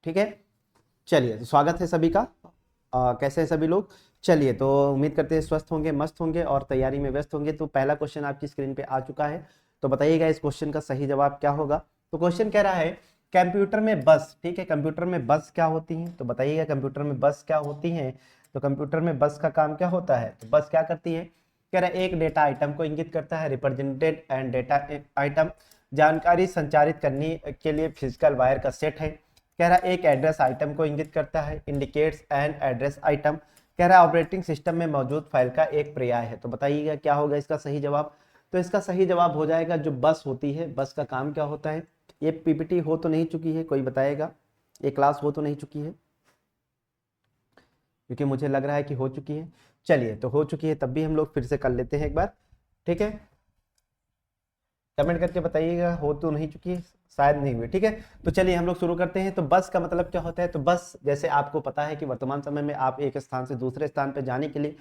ठीक है, चलिए तो स्वागत है सभी का। कैसे हैं सभी लोग? चलिए तो उम्मीद करते हैं स्वस्थ होंगे, मस्त होंगे और तैयारी में व्यस्त होंगे। तो पहला क्वेश्चन आपकी स्क्रीन पे आ चुका है, तो बताइएगा इस क्वेश्चन का सही जवाब क्या होगा। तो क्वेश्चन कह रहा है कंप्यूटर में बस, ठीक है, कंप्यूटर में बस क्या होती है, तो बताइएगा कंप्यूटर में बस क्या होती है। तो कंप्यूटर में बस का काम क्या होता है, तो बस क्या करती है, कह रहा है एक डेटा आइटम को इंगित करता है, रिप्रेजेंटेड एंड डेटा आइटम, जानकारी संचारित करने के लिए फिजिकल वायर का सेट है। कह रहा है एक एड्रेस आइटम को इंगित करता है, इंडिकेट्स एन एड्रेस आइटम। कह रहा है ऑपरेटिंग सिस्टम में मौजूद फाइल का एक पर्याय है। तो बताइएगा क्या होगा इसका सही जवाब। तो इसका सही जवाब हो जाएगा जो बस होती है, बस का काम क्या होता है। ये पीपीटी हो तो नहीं चुकी है, कोई बताएगा, ये क्लास हो तो नहीं चुकी है, क्योंकि मुझे लग रहा है कि हो चुकी है। चलिए तो हो चुकी है तब भी हम लोग फिर से कर लेते हैं एक बार, ठीक है। कमेंट करके बताइएगा हो तो नहीं चुकी है, शायद नहीं हुई, ठीक है। तो चलिए हम लोग शुरू करते हैं। तो बस का मतलब क्या होता है, तो बस जैसे आपको पता है कि वर्तमान समय में आप एक स्थान से दूसरे स्थान पर जाने के लिए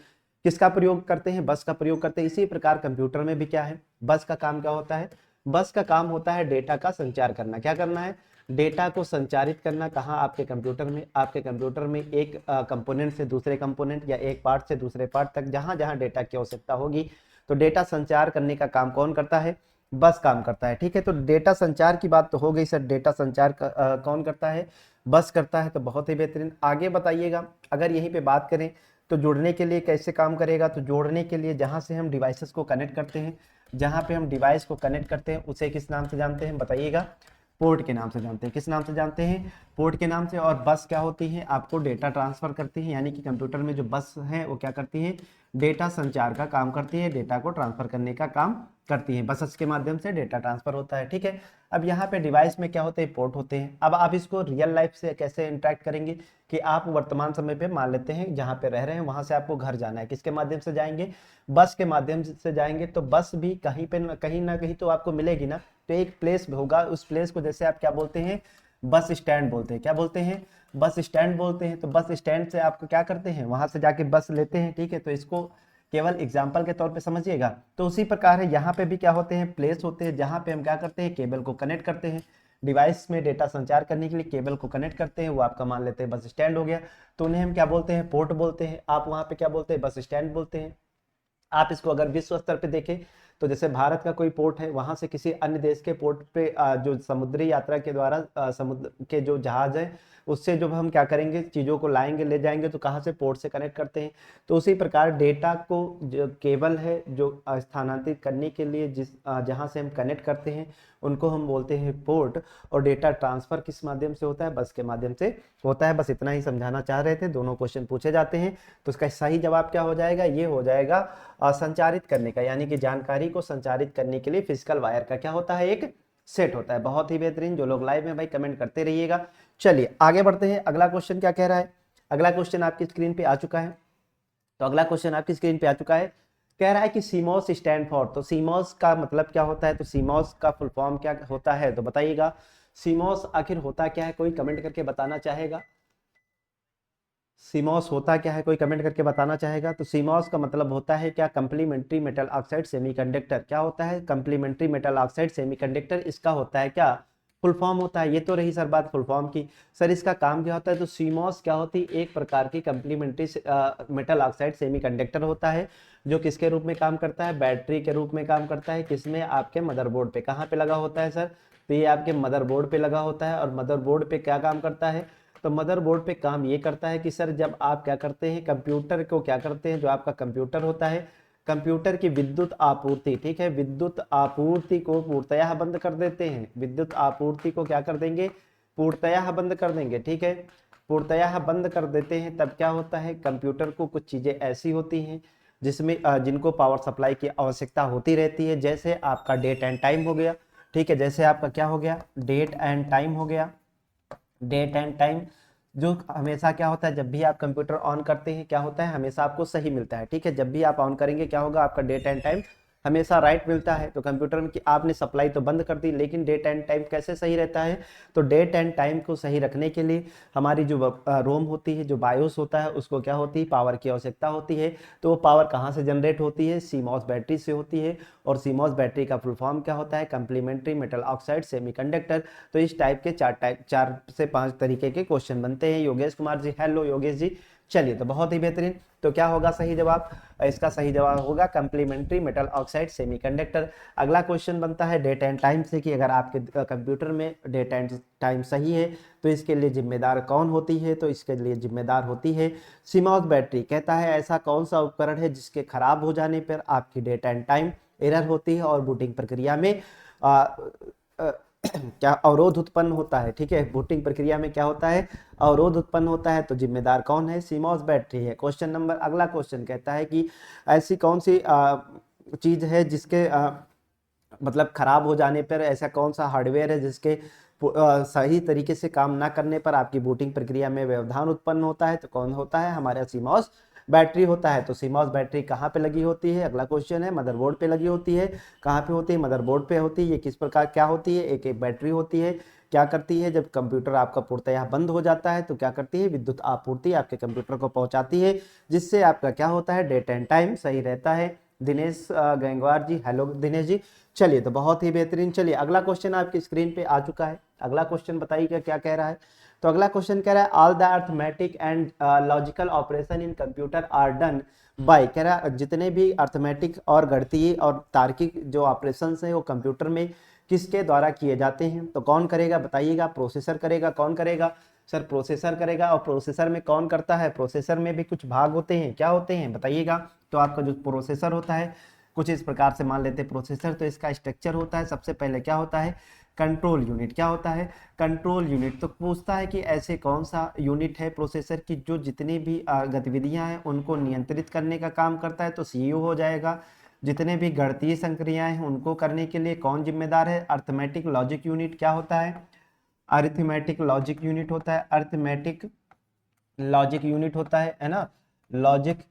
किसका प्रयोग करते हैं, बस का प्रयोग करते हैं। इसी प्रकार कंप्यूटर में भी क्या है, बस का काम क्या होता है, बस का काम होता है डेटा का संचार करना। क्या करना है, डेटा को संचारित करना। कहाँ, आपके कंप्यूटर में। आपके कंप्यूटर में एक कंपोनेंट से दूसरे कंपोनेंट या एक पार्ट से दूसरे पार्ट तक जहां जहां डेटा की आवश्यकता होगी, तो डेटा संचार करने का काम कौन करता है, बस काम करता है, ठीक है। तो डेटा संचार की बात तो हो गई सर, डेटा संचार कौन करता है, बस करता है। तो बहुत ही बेहतरीन, आगे बताइएगा। अगर यहीं पे बात करें तो जोड़ने के लिए कैसे काम करेगा, तो जोड़ने के लिए जहां से हम डिवाइसेस को कनेक्ट करते हैं, जहां पे हम डिवाइस को कनेक्ट करते हैं उसे किस नाम से जानते हैं, बताइएगा, पोर्ट के नाम से जानते हैं। किस नाम से जानते हैं, पोर्ट के नाम से। और बस क्या होती है, आपको डेटा ट्रांसफर करती है, यानी कि कंप्यूटर में जो बस है वो क्या करती है, डेटा संचार का काम करती है, डेटा को ट्रांसफर करने का काम करती है। बसेस के माध्यम से डेटा ट्रांसफर होता है, ठीक है। अब यहाँ पे डिवाइस में क्या होते हैं, पोर्ट होते हैं। अब आप इसको रियल लाइफ से कैसे इंटरेक्ट करेंगे, कि आप वर्तमान समय पे मान लेते हैं जहाँ पे रह रहे हैं वहां से आपको घर जाना है, किसके माध्यम से जाएंगे, बस के माध्यम से जाएंगे। तो बस भी कहीं पे कहीं ना कहीं तो आपको मिलेगी ना। तो एक प्लेस होगा, उस प्लेस को जैसे आप क्या बोलते हैं, बस स्टैंड बोलते हैं। क्या बोलते हैं, बस स्टैंड बोलते हैं। तो बस स्टैंड से आपको क्या करते हैं, वहां से जाके बस लेते हैं, ठीक है। तो इसको केवल एग्जाम्पल के तौर पे समझिएगा। तो उसी प्रकार है, यहाँ पे भी क्या होते हैं, प्लेस होते हैं जहाँ पे हम क्या करते हैं, केबल को कनेक्ट करते हैं। डिवाइस में डेटा संचार करने के लिए केबल को कनेक्ट करते हैं, वो आपका मान लेते हैं बस स्टैंड हो गया। तो उन्हें हम क्या बोलते हैं, पोर्ट बोलते हैं। आप वहाँ पे क्या बोलते हैं, बस स्टैंड बोलते हैं। आप इसको अगर विश्व स्तर पे देखें तो जैसे भारत का कोई पोर्ट है, वहां से किसी अन्य देश के पोर्ट पे जो समुद्री यात्रा के द्वारा समुद्र के जो जहाज है उससे जो हम क्या करेंगे, चीजों को लाएंगे ले जाएंगे, तो कहाँ से, पोर्ट से कनेक्ट करते हैं। तो उसी प्रकार डेटा को जो केबल है जो स्थानांतरित करने के लिए जिस जहाँ से हम कनेक्ट करते हैं उनको हम बोलते हैं पोर्ट। और डेटा ट्रांसफर किस माध्यम से होता है, बस के माध्यम से होता है। बस इतना ही समझाना चाह रहे थे, दोनों क्वेश्चन पूछे जाते हैं। तो इसका सही जवाब क्या हो जाएगा, ये हो जाएगा संचारित करने का, यानी कि जानकारी को संचारित करने के लिए फिजिकल वायर का क्या होता है, एक सेट होता है। बहुत ही बेहतरीन, जो लोग लाइव में भाई कमेंट करते रहिएगा। चलिए आगे बढ़ते हैं, अगला क्वेश्चन क्या कह रहा है। अगला क्वेश्चन आपकी स्क्रीन पे आ चुका है। तो अगला क्वेश्चन आपकी स्क्रीन पे आ चुका है, कह रहा है कि सीमॉस स्टैंड फॉर। तो सीमॉस का मतलब क्या होता है, तो सीमॉस का फुल फॉर्म क्या होता है, तो बताइएगा सीमॉस आखिर होता क्या है, कोई कमेंट करके बताना चाहेगा। सीमॉस होता क्या है, कोई कमेंट करके बताना चाहेगा। तो सीमॉस का मतलब होता है क्या, कंप्लीमेंट्री मेटल ऑक्साइड सेमीकंडक्टर। क्या होता है, कंप्लीमेंट्री मेटल ऑक्साइड सेमीकंडक्टर, इसका होता है क्या, फुल फॉर्म होता है। ये तो रही सर बात फुल फॉर्म की। सर इसका काम क्या होता है, तो सीमॉस क्या होती है, एक प्रकार की कंप्लीमेंट्री मेटल ऑक्साइड सेमीकंडक्टर होता है, जो किसके रूप में काम करता है, बैटरी के रूप में काम करता है। किसमें, आपके मदरबोर्ड पे। कहाँ पे लगा होता है सर, तो ये आपके मदरबोर्ड पे लगा होता है। और मदरबोर्ड पे क्या काम करता है, तो मदरबोर्ड पे काम ये करता है कि सर जब आप क्या करते हैं, कंप्यूटर को क्या करते हैं, जो आपका कंप्यूटर होता है, कंप्यूटर की विद्युत आपूर्ति, ठीक है, विद्युत आपूर्ति को पूर्णतः बंद कर देते हैं। विद्युत आपूर्ति को क्या कर देंगे, पूर्णतः बंद कर देंगे, ठीक है, पूर्णतः बंद कर देते हैं। तब क्या होता है, कंप्यूटर को कुछ चीजें ऐसी होती हैं जिसमें जिनको पावर सप्लाई की आवश्यकता होती रहती है। जैसे आपका डेट एंड टाइम हो गया, ठीक है, जैसे आपका क्या हो गया, डेट एंड टाइम हो गया। डेट एंड टाइम जो हमेशा क्या होता है, जब भी आप कंप्यूटर ऑन करते हैं क्या होता है, हमेशा आपको सही मिलता है, ठीक है। जब भी आप ऑन करेंगे क्या होगा, आपका डेट एंड टाइम हमेशा राइट मिलता है। तो कंप्यूटर में कि आपने सप्लाई तो बंद कर दी, लेकिन डेट एंड टाइम कैसे सही रहता है? तो डेट एंड टाइम को सही रखने के लिए हमारी जो रोम होती है, जो बायोस होता है, उसको क्या होती है? पावर की आवश्यकता होती है। तो वो पावर कहाँ से जनरेट होती है? सीमॉस बैटरी से होती है। और सीमॉस बैटरी का फुल फॉर्म क्या होता है? Complementary metal oxide semiconductor. तो इस टाइप के 4 से 5 तरीके के क्वेश्चन बनते हैं। योगेश कुमार जी, हेलो योगेश जी। चलिए, तो बहुत ही बेहतरीन। तो क्या होगा सही जवाब? इसका सही जवाब होगा कंप्लीमेंट्री मेटल ऑक्साइड सेमीकंडक्टर। अगला क्वेश्चन बनता है डेट एंड टाइम से, कि अगर आपके कंप्यूटर में डेट एंड टाइम सही है तो इसके लिए जिम्मेदार कौन होती है? तो इसके लिए जिम्मेदार होती है सीमॉस बैटरी। कहता है ऐसा कौन सा उपकरण है जिसके खराब हो जाने पर आपकी डेट एंड टाइम एरर होती है और बूटिंग प्रक्रिया में आ, आ, क्या अवरोध उत्पन्न होता है? ठीक है, बूटिंग प्रक्रिया में क्या होता है? अवरोध उत्पन्न होता है। तो जिम्मेदार कौन है? सीमॉस बैटरी है। क्वेश्चन नंबर, अगला क्वेश्चन कहता है कि ऐसी कौन सी चीज है जिसके मतलब खराब हो जाने पर, ऐसा कौन सा हार्डवेयर है जिसके सही तरीके से काम ना करने पर आपकी बूटिंग प्रक्रिया में व्यवधान उत्पन्न होता है? तो कौन होता है? हमारा सीमॉस बैटरी होता है। तो सीमॉस बैटरी कहाँ पे लगी होती है? अगला क्वेश्चन है, मदरबोर्ड पे लगी होती है। कहाँ पे होती है? मदरबोर्ड पे होती है। ये किस प्रकार क्या होती है? एक बैटरी होती है। क्या करती है? जब कंप्यूटर आपका पूर्णतः बंद हो जाता है तो क्या करती है? विद्युत आपूर्ति आपके कंप्यूटर को पहुंचाती है, जिससे आपका क्या होता है? डेट एंड टाइम सही रहता है। दिनेश गंगवार जी, हेलो दिनेश जी। चलिए, तो बहुत ही बेहतरीन। चलिए, अगला क्वेश्चन आपकी स्क्रीन पे आ चुका है। अगला क्वेश्चन बताइएगा क्या कह रहा है? तो अगला क्वेश्चन कह रहा है all the arithmetic and logical operation in computer are done by. कह रहा है जितने भी अर्थमेटिक और गणितीय और तार्किक जो ऑपरेशन है वो कंप्यूटर में किसके द्वारा किए जाते हैं? तो कौन करेगा बताइएगा? प्रोसेसर करेगा। कौन करेगा? सर प्रोसेसर करेगा। और प्रोसेसर में कौन करता है? प्रोसेसर में भी कुछ भाग होते हैं। क्या होते हैं बताइएगा? तो आपका जो प्रोसेसर होता है कुछ इस प्रकार से मान लेते हैं प्रोसेसर। तो इसका स्ट्रक्चर होता है, सबसे पहले क्या होता है? Control unit. क्या होता है? Control unit. तो पूछता है कि ऐसे कौन सा यूनिट है प्रोसेसर की जो जितनी भी गतिविधियां हैं उनको नियंत्रित करने का काम करता है? तो सीयू हो जाएगा। जितने भी गणितीय संक्रियाएं हैं उनको करने के लिए कौन जिम्मेदार है? Arithmetic logic unit. क्या होता है? अरिथमेटिक लॉजिक यूनिट होता है। अरिथमेटिक लॉजिक यूनिट होता है ना? लॉजिक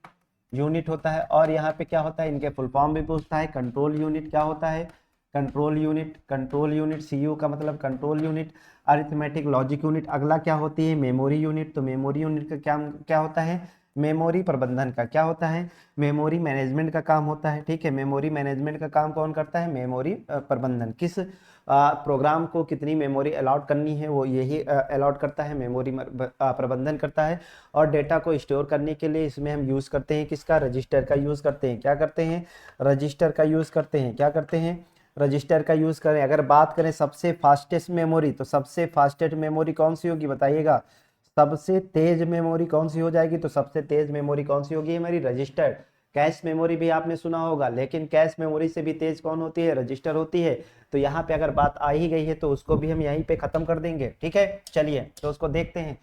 यूनिट होता है। और यहाँ पे क्या होता है? इनके फुल फॉर्म भी पूछता है। Control unit. क्या होता है? Control unit. Control unit, CU का मतलब control unit. Arithmetic logic unit. अगला क्या होती है? Memory unit. तो मेमोरी यूनिट का क्या क्या होता है? मेमोरी प्रबंधन का क्या होता है? मेमोरी मैनेजमेंट का काम होता है। ठीक है, मेमोरी मैनेजमेंट का काम कौन करता है? मेमोरी प्रबंधन। किस प्रोग्राम को कितनी मेमोरी अलॉट करनी है वो यही अलॉट करता है, मेमोरी प्रबंधन करता है। और डेटा को स्टोर करने के लिए इसमें हम यूज़ करते हैं किसका? रजिस्टर का यूज़ करते हैं। क्या करते हैं? रजिस्टर का यूज़ करते हैं। क्या करते हैं? रजिस्टर का यूज़ करें। अगर बात करें सबसे फास्टेस्ट मेमोरी, तो सबसे फास्टेस्ट मेमोरी कौन सी होगी बताइएगा? सबसे तेज मेमोरी कौन सी हो जाएगी? तो सबसे तेज मेमोरी कौन सी होगी हमारी? रजिस्टर। कैश मेमोरी भी आपने सुना होगा, लेकिन कैश मेमोरी से भी तेज कौन होती है? रजिस्टर होती है। तो यहाँ पे अगर बात आ ही गई है तो उसको भी हम यहीं पे खत्म कर देंगे। ठीक है, चलिए तो उसको देखते हैं।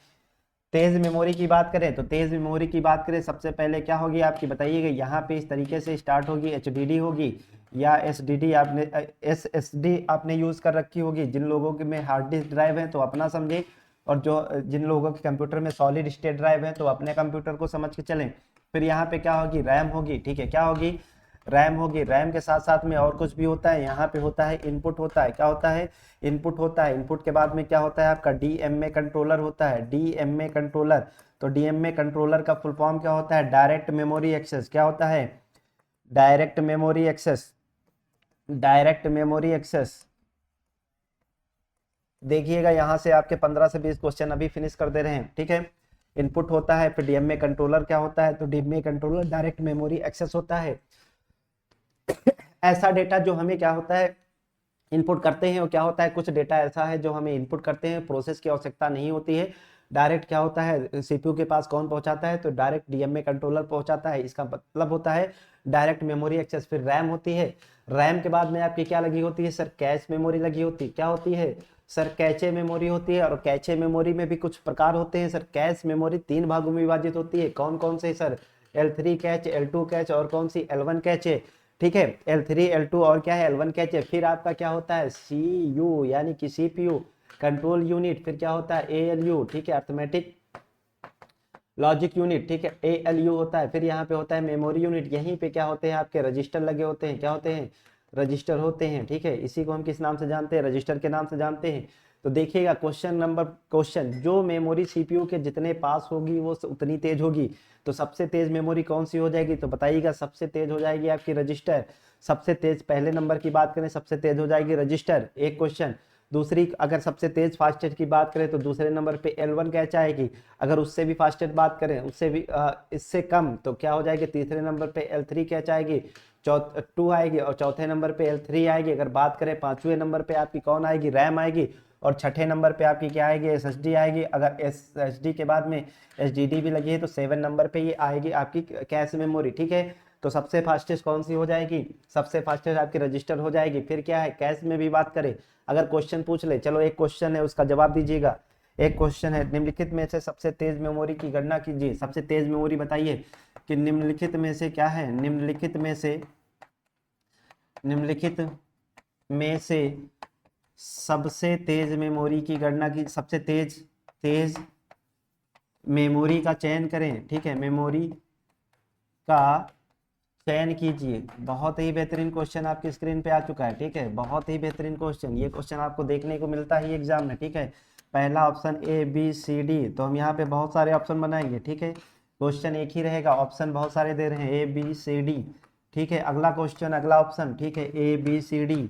तेज मेमोरी की बात करें तो तेज मेमोरी की बात करें सबसे पहले क्या होगी आपकी बताइएगा? यहाँ पे इस तरीके से स्टार्ट होगी, एचडीडी होगी या एसडीडी, आपने एसएसडी आपने यूज कर रखी होगी। जिन लोगों के में हार्ड डिस्क ड्राइव है तो अपना समझे, और जो जिन लोगों के कंप्यूटर में सॉलिड स्टेट ड्राइव है तो अपने कंप्यूटर को समझ के चलें। फिर यहाँ पे क्या होगी? रैम होगी। ठीक है, क्या होगी? रैम होगी। रैम के साथ साथ में और कुछ भी होता है। यहाँ पे होता है इनपुट होता है। क्या होता है? इनपुट होता है। इनपुट के बाद में क्या होता है आपका? डीएमए कंट्रोलर होता है। DMA controller. तो डीएमए कंट्रोलर का फुल फॉर्म क्या होता है? Direct memory access. क्या होता है? Direct memory access. Direct memory access. देखिएगा यहाँ से आपके 15 से 20 क्वेश्चन अभी फिनिश कर दे रहे हैं। ठीक है, इनपुट होता है, फिर डीएमए कंट्रोलर क्या होता है? तो DMA controller direct memory access होता है। ऐसा डेटा जो हमें क्या होता है? इनपुट करते हैं। और क्या होता है? कुछ डेटा ऐसा है जो हमें इनपुट करते हैं, प्रोसेस की आवश्यकता नहीं होती है, डायरेक्ट क्या होता है? सीपीयू के पास कौन पहुंचाता है? तो डायरेक्ट डीएमए कंट्रोलर पहुंचाता है। इसका मतलब होता है डायरेक्ट मेमोरी एक्सेस। फिर रैम होती है। रैम के बाद में आपकी क्या लगी होती है? सर कैश मेमोरी लगी होती है। क्या होती है? सर कैचे मेमोरी होती है। और कैचे मेमोरी में भी कुछ प्रकार होते हैं। सर कैश मेमोरी 3 भागों में विभाजित होती है। कौन कौन से sir? L3 catch, L2 catch और कौन सी? L1 कैच है। ठीक है, L3 L2 और क्या है? L1 कैच है। फिर आपका क्या होता है? CU यानी कि CPU कंट्रोल यूनिट। फिर क्या होता है? ALU। ठीक है, अर्थमेटिक लॉजिक यूनिट, ठीक है, ALU होता है। फिर यहाँ पे होता है मेमोरी यूनिट, यहीं पे क्या होते हैं आपके रजिस्टर लगे होते हैं, क्या होते हैं, रजिस्टर होते हैं, ठीक है। इसी को हम किस नाम से जानते हैं, रजिस्टर के नाम से जानते हैं। तो देखिएगा क्वेश्चन, जो मेमोरी CPU के जितने पास होगी वो उतनी तेज होगी। तो सबसे तेज मेमोरी कौन सी हो जाएगी, तो बताइएगा, सबसे तेज हो जाएगी आपकी रजिस्टर। सबसे तेज पहले नंबर की बात करें, सबसे तेज हो जाएगी रजिस्टर, एक क्वेश्चन। दूसरी, अगर सबसे तेज फास्टेस्ट की बात करें तो दूसरे नंबर पे L1 कैच आएगी। अगर उससे भी फास्टेस्ट बात करें, उससे भी इससे कम, तो क्या हो जाएगी, तीसरे नंबर पे L3 कैच आएगी, 2 आएगी, और चौथे नंबर पे L3 आएगी। अगर बात करें पांचवें नंबर पे आपकी कौन आएगी, रैम आएगी, और छठे नंबर पे आपकी क्या आएगी, SSD आएगी। अगर SSD के बाद में HDD भी लगी है तो 7 नंबर पे ये आएगी आपकी कैश मेमोरी, ठीक है। तो सबसे फास्टेस्ट कौन सी हो जाएगी, सबसे फास्टेस्ट आपकी रजिस्टर हो जाएगी। फिर क्या है, कैश में भी बात करें, अगर क्वेश्चन पूछ ले, चलो एक क्वेश्चन है उसका जवाब दीजिएगा। एक क्वेश्चन है, निम्नलिखित में से सबसे तेज मेमोरी की गणना कीजिए। सबसे तेज मेमोरी बताइए कि निम्नलिखित में से क्या है, निम्नलिखित में से सबसे तेज मेमोरी की गणना की, सबसे तेज मेमोरी का चयन करें, ठीक है, मेमोरी का चयन कीजिए। बहुत ही बेहतरीन क्वेश्चन आपकी स्क्रीन पे आ चुका है, ठीक है, बहुत ही बेहतरीन क्वेश्चन। ये क्वेश्चन आपको देखने को मिलता ही एग्जाम में, ठीक है। पहला ऑप्शन ABCD, तो हम यहाँ पे बहुत सारे ऑप्शन बनाएंगे, ठीक है। क्वेश्चन एक ही रहेगा, ऑप्शन बहुत सारे दे रहे हैं ABCD, ठीक है। अगला क्वेश्चन, अगला ऑप्शन, ठीक है, ABCD।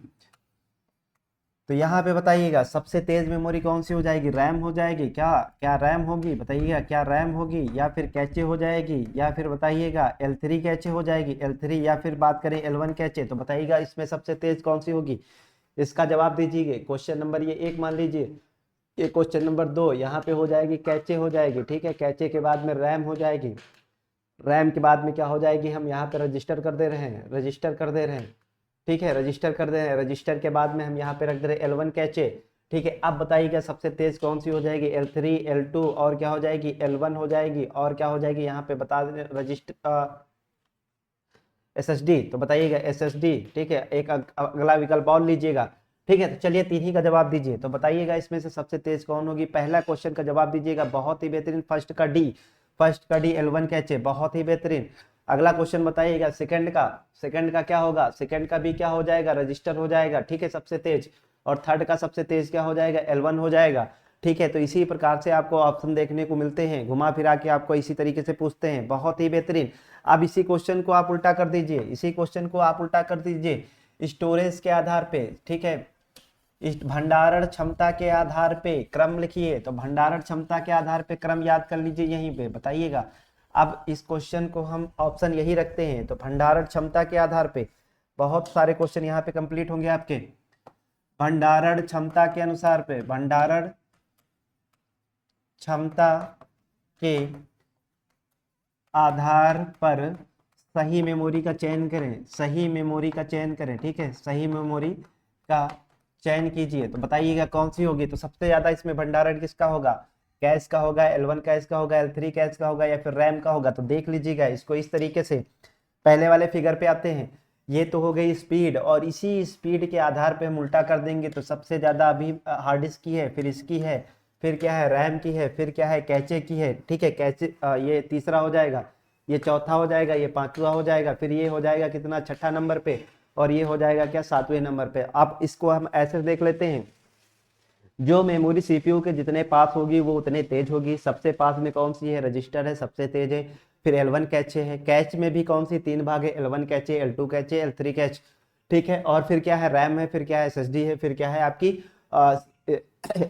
तो यहाँ पे बताइएगा सबसे तेज मेमोरी कौन सी हो जाएगी, रैम हो जाएगी क्या, क्या रैम होगी, बताइएगा क्या रैम होगी, या फिर कैचे हो जाएगी, या फिर बताइएगा L3 कैचे हो जाएगी, L3, या फिर बात करें L1 कैचे। तो बताइएगा इसमें सबसे तेज कौन सी होगी, इसका जवाब दीजिए। क्वेश्चन नंबर ये 1 मान लीजिए, ये क्वेश्चन नंबर 2, यहाँ पे हो जाएगी कैचे हो जाएगी, ठीक है। कैचे के बाद में रैम हो जाएगी, रैम के बाद में क्या हो जाएगी, हम यहाँ पे रजिस्टर कर दे रहे हैं, रजिस्टर कर दे रहे हैं, ठीक है, रजिस्टर कर दे रहे हैं। रजिस्टर के बाद में हम यहाँ पे रख दे रहे हैं L1 कैचे, ठीक है। अब बताइएगा सबसे तेज कौन सी हो जाएगी, L3, L2, और क्या हो जाएगी, L1 हो जाएगी, और क्या हो जाएगी, यहाँ पे बता दें रजिस्टर SSD। तो बताइएगा SSD, ठीक है। एक अगला विकल्प और लीजिएगा, ठीक है। तो चलिए तीन ही का जवाब दीजिए। तो बताइएगा इसमें से सबसे तेज कौन होगी, पहला क्वेश्चन का जवाब दीजिएगा, बहुत ही बेहतरीन, फर्स्ट का D L1 कैचे, बहुत ही बेहतरीन। अगला क्वेश्चन बताइएगा सेकंड का क्या होगा, सेकंड का भी क्या हो जाएगा, रजिस्टर हो जाएगा, ठीक है, सबसे तेज। और थर्ड का सबसे तेज क्या हो जाएगा, L1 हो जाएगा, ठीक है। तो इसी प्रकार से आपको ऑप्शन देखने को मिलते हैं, घुमा फिरा के आपको इसी तरीके से पूछते हैं, बहुत ही बेहतरीन। अब इसी क्वेश्चन को आप उल्टा कर दीजिए, इसी क्वेश्चन को आप उल्टा कर दीजिए स्टोरेज के आधार पे, ठीक है। इस भंडारण क्षमता के आधार पे क्रम लिखिए। तो भंडारण क्षमता के आधार पे क्रम याद कर लीजिए यहीं पे, बताइएगा। अब इस क्वेश्चन को हम ऑप्शन यही रखते हैं, तो भंडारण क्षमता के आधार पे बहुत सारे क्वेश्चन यहाँ पे कंप्लीट होंगे आपके। भंडारण क्षमता के अनुसार पे, भंडारण क्षमता के आधार पर सही मेमोरी का चयन करें, सही मेमोरी का चयन करें, ठीक है, सही मेमोरी का चयन कीजिए। तो बताइएगा कौन सी होगी। तो सबसे ज्यादा इसमें भंडारण किसका होगा, कैश का होगा, L1 कैश का होगा, L3 कैश का होगा, या फिर रैम का होगा। तो देख लीजिएगा इसको इस तरीके से। पहले वाले फिगर पे आते हैं, ये तो हो गई स्पीड, और इसी स्पीड के आधार पे हम उल्टा कर देंगे। तो सबसे ज्यादा अभी हार्ड डिस्क की है, फिर इसकी है, फिर क्या है, रैम की है, फिर क्या है, कैचे की है, ठीक है। कैचे ये तीसरा हो जाएगा, ये चौथा हो जाएगा, ये पांचवा हो जाएगा, फिर ये हो जाएगा कितना, छठा नंबर पे, और ये हो जाएगा क्या, सातवें नंबर पे। अब इसको हम ऐसे देख लेते हैं, जो मेमोरी CPU के जितने पास होगी वो उतने तेज होगी। सबसे पास में कौन सी है, रजिस्टर है, सबसे तेज है। फिर L1 कैचे है, कैच में भी कौन सी, 3 भाग है, L1 cache, L2 cache, L3 catch, ठीक है। और फिर क्या है, रैम है, फिर क्या है, SSD है, फिर क्या है आपकी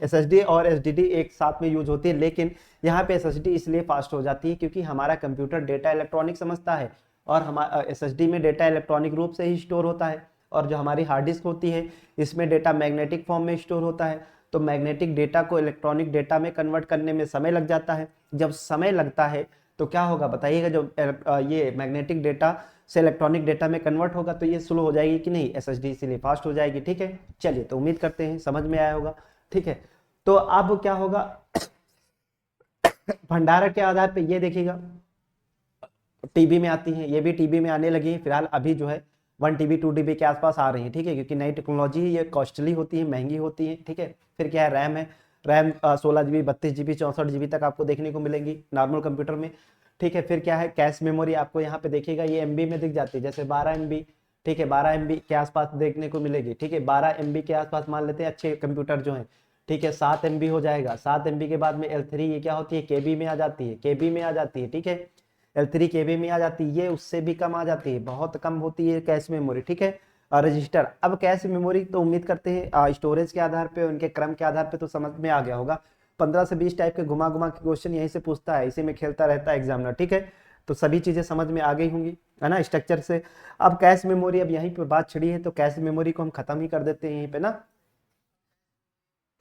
SSD और SSD एक साथ में यूज होती है। लेकिन यहाँ पे SSD इसलिए फास्ट हो जाती है क्योंकि हमारा कंप्यूटर डेटा इलेक्ट्रॉनिक समझता है, और हमारा SSD में डेटा इलेक्ट्रॉनिक रूप से ही स्टोर होता है। और जो हमारी हार्ड डिस्क होती है इसमें डेटा मैग्नेटिक फॉर्म में स्टोर होता है। तो मैग्नेटिक डेटा को इलेक्ट्रॉनिक डेटा में कन्वर्ट करने में समय लग जाता है। जब समय लगता है तो क्या होगा बताइएगा, जब ये मैग्नेटिक डेटा से इलेक्ट्रॉनिक डेटा में कन्वर्ट होगा तो ये स्लो हो जाएगी कि नहीं, SSD इसीलिए फास्ट हो जाएगी, ठीक है। चलिए, तो उम्मीद करते हैं समझ में आया होगा, ठीक है। तो अब क्या होगा, भंडारण के आधार पे ये देखिएगा टीबी में आती है, ये भी टीबी में आने लगी है फिलहाल, अभी जो है 1 TB 2 TB के आसपास आ रही है, ठीक है, क्योंकि नई टेक्नोलॉजी है, ये कॉस्टली होती है, महंगी होती है, ठीक है। फिर क्या है, रैम है, रैम 16 GB 32 GB 64 GB तक आपको देखने को मिलेंगी नॉर्मल कंप्यूटर में। ठीक है, फिर क्या है, कैश मेमोरी आपको यहाँ पे देखिएगा ये MB में दिख जाती है, जैसे 12 MB। ठीक है, 12 MB के आसपास देखने को मिलेगी। ठीक है, 12 MB के आसपास मान लेते हैं अच्छे कंप्यूटर जो है। ठीक है, 7 MB हो जाएगा। 7 MB के बाद में L3 ये क्या होती है, KB में आ जाती है, KB में आ जाती है। ठीक है, L3 KB में आ जाती है, ये उससे भी कम आ जाती है, बहुत कम होती है कैश मेमोरी। ठीक है, रजिस्टर। अब कैश मेमोरी तो उम्मीद करते हैं स्टोरेज के आधार पे, उनके क्रम के आधार पे तो समझ में आ गया होगा। 15 से 20 टाइप के घुमा घुमा के क्वेश्चन यहीं से पूछता है, इसी में खेलता रहता है एग्जामिनर। ठीक है, तो सभी चीजें समझ में आ गई होंगी, है ना, स्ट्रक्चर से। अब कैश मेमोरी, अब यहीं पे बात छिड़ी है, तो कैश मेमोरी को हम खत्म ही कर देते हैं यहीं पे ना।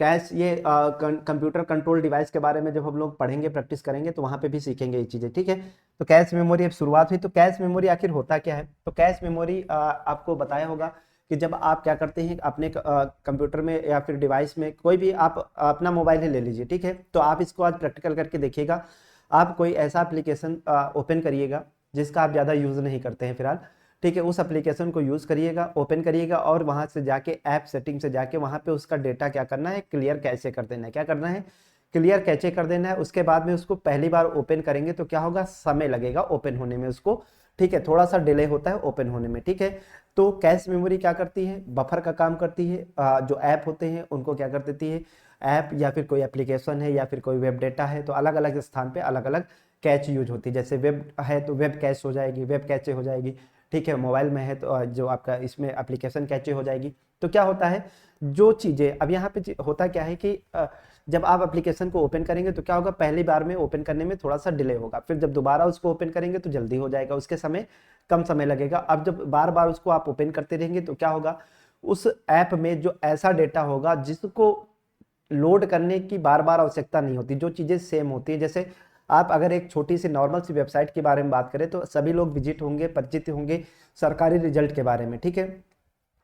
कैश ये कंप्यूटर कंट्रोल डिवाइस के बारे में जब हम लोग पढ़ेंगे, प्रैक्टिस करेंगे, तो वहां पे भी सीखेंगे ये चीजें। ठीक है, तो कैश मेमोरी अब शुरुआत हुई, तो कैश मेमोरी आखिर होता क्या है। तो कैश मेमोरी आपको बताया होगा कि जब आप क्या करते हैं अपने कंप्यूटर में या फिर डिवाइस में, कोई भी आप अपना मोबाइल ही ले लीजिए। ठीक है, तो आप इसको आज प्रैक्टिकल करके देखिएगा। आप कोई ऐसा एप्लीकेशन ओपन करिएगा जिसका आप ज़्यादा यूज़ नहीं करते हैं फिलहाल। ठीक है, उस एप्लीकेशन को यूज़ करिएगा, ओपन करिएगा, और वहाँ से जाके ऐप सेटिंग से जाके वहाँ पे उसका डेटा क्या करना है, क्लियर कैचे कर देना है। क्या करना है, क्लियर कैचे कर देना है। उसके बाद में उसको पहली बार ओपन करेंगे तो क्या होगा, समय लगेगा ओपन होने में उसको। ठीक है, थोड़ा सा डिले होता है ओपन होने में। ठीक है, तो कैश मेमोरी क्या करती है, बफर का काम करती है। जो ऐप होते हैं उनको क्या कर देती है, ऐप या फिर कोई एप्लीकेशन है या फिर कोई वेब डेटा है, तो अलग अलग स्थान पे अलग अलग कैच यूज होती है। जैसे वेब है तो वेब कैच हो जाएगी, वेब कैचे हो जाएगी। ठीक है, मोबाइल में है तो जो आपका इसमें एप्लीकेशन कैचे हो जाएगी। तो क्या होता है, जो चीज़ें अब यहाँ पे होता क्या है कि जब आप एप्लीकेशन को ओपन करेंगे तो क्या होगा, पहली बार में ओपन करने में थोड़ा सा डिले होगा, फिर जब दोबारा उसको ओपन करेंगे तो जल्दी हो जाएगा, उसके समय कम समय लगेगा। अब जब बार बार उसको आप ओपन करते रहेंगे तो क्या होगा, उस ऐप में जो ऐसा डेटा होगा जिसको लोड करने की बार बार आवश्यकता नहीं होती, जो चीज़ें सेम होती है। जैसे आप अगर एक छोटी सी नॉर्मल सी वेबसाइट के बारे में बात करें तो सभी लोग विजिट होंगे, परिचित होंगे सरकारी रिजल्ट के बारे में। ठीक है,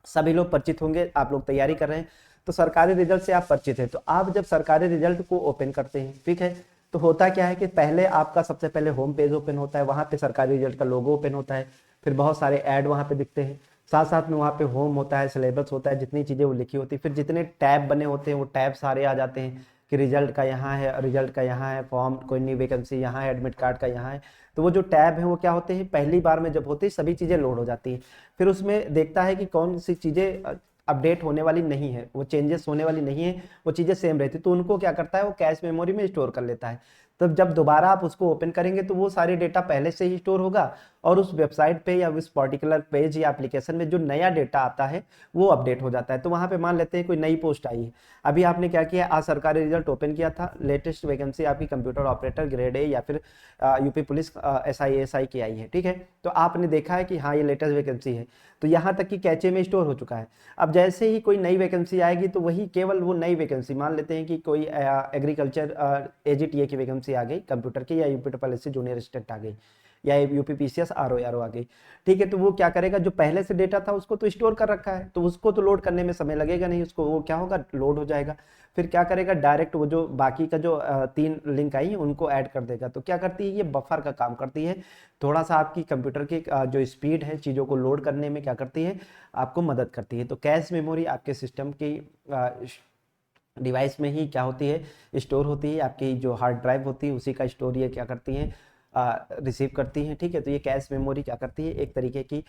सभी लोग परिचित होंगे, आप लोग तैयारी कर रहे हैं तो सरकारी रिजल्ट से आप परिचित हैं। तो आप जब सरकारी रिजल्ट को ओपन करते हैं, ठीक है, तो होता क्या है कि पहले आपका सबसे पहले होम पेज ओपन होता है, वहां पे सरकारी रिजल्ट का लोगो ओपन होता है, फिर बहुत सारे ऐड वहां पे दिखते हैं, साथ साथ में वहाँ पे होम होता है, सिलेबस होता है, जितनी चीज़ें वो लिखी होती है, फिर जितने टैब बने होते हैं वो टैब सारे आ जाते हैं कि रिजल्ट का यहाँ है, रिजल्ट का यहाँ है, फॉर्म कोई नई वैकेंसी यहाँ है, एडमिट कार्ड का यहाँ है। तो वो जो टैब है वो क्या होते हैं, पहली बार में जब होते हैं सभी चीज़ें लोड हो जाती हैं, फिर उसमें देखता है कि कौन सी चीज़ें अपडेट होने वाली नहीं है, वो चेंजेस होने वाली नहीं है, वो चीज़ें सेम रहती, तो उनको क्या करता है, वो कैश मेमोरी में स्टोर कर लेता है। तब जब दोबारा आप उसको ओपन करेंगे तो वो सारे डेटा पहले से ही स्टोर होगा, और उस वेबसाइट पे या उस पर्टिकुलर पेज या एप्लीकेशन में जो नया डेटा आता है वो अपडेट हो जाता है। तो वहाँ पे मान लेते हैं कोई नई पोस्ट आई है, अभी आपने क्या किया, आज सरकारी रिजल्ट ओपन किया था, लेटेस्ट वैकेंसी आपकी कंप्यूटर ऑपरेटर ग्रेड ए या फिर यूपी पुलिस SI की आई है। ठीक है, तो आपने देखा है कि हाँ ये लेटेस्ट वैकेंसी है, तो यहाँ तक कि कैचे में स्टोर हो चुका है। अब जैसे ही कोई नई वैकेंसी आएगी तो वही केवल वो नई वैकेंसी, मान लेते हैं कि कोई एग्रीकल्चर AGTA की वैकेंसी आ गई कंप्यूटर की, या यूपी ट्रिपल जूनियर असिस्टेंट आ गई, या यूपी PCS RO आ गई। ठीक है, तो वो क्या करेगा, जो पहले से डेटा था उसको तो स्टोर कर रखा है, तो उसको तो लोड करने में समय लगेगा नहीं, उसको वो क्या होगा, लोड हो जाएगा। फिर क्या करेगा, डायरेक्ट वो जो बाकी का जो 3 लिंक आई उनको ऐड कर देगा। तो क्या करती है, ये बफर का काम करती है, थोड़ा सा आपकी कंप्यूटर की जो स्पीड है चीज़ों को लोड करने में क्या करती है, आपको मदद करती है। तो कैश मेमोरी आपके सिस्टम की डिवाइस में ही क्या होती है, स्टोर होती है, आपकी जो हार्ड ड्राइव होती है उसी का स्टोर ये क्या करती है, रिसीव करती हैं। ठीक है, तो ये कैश मेमोरी क्या करती है, एक तरीके की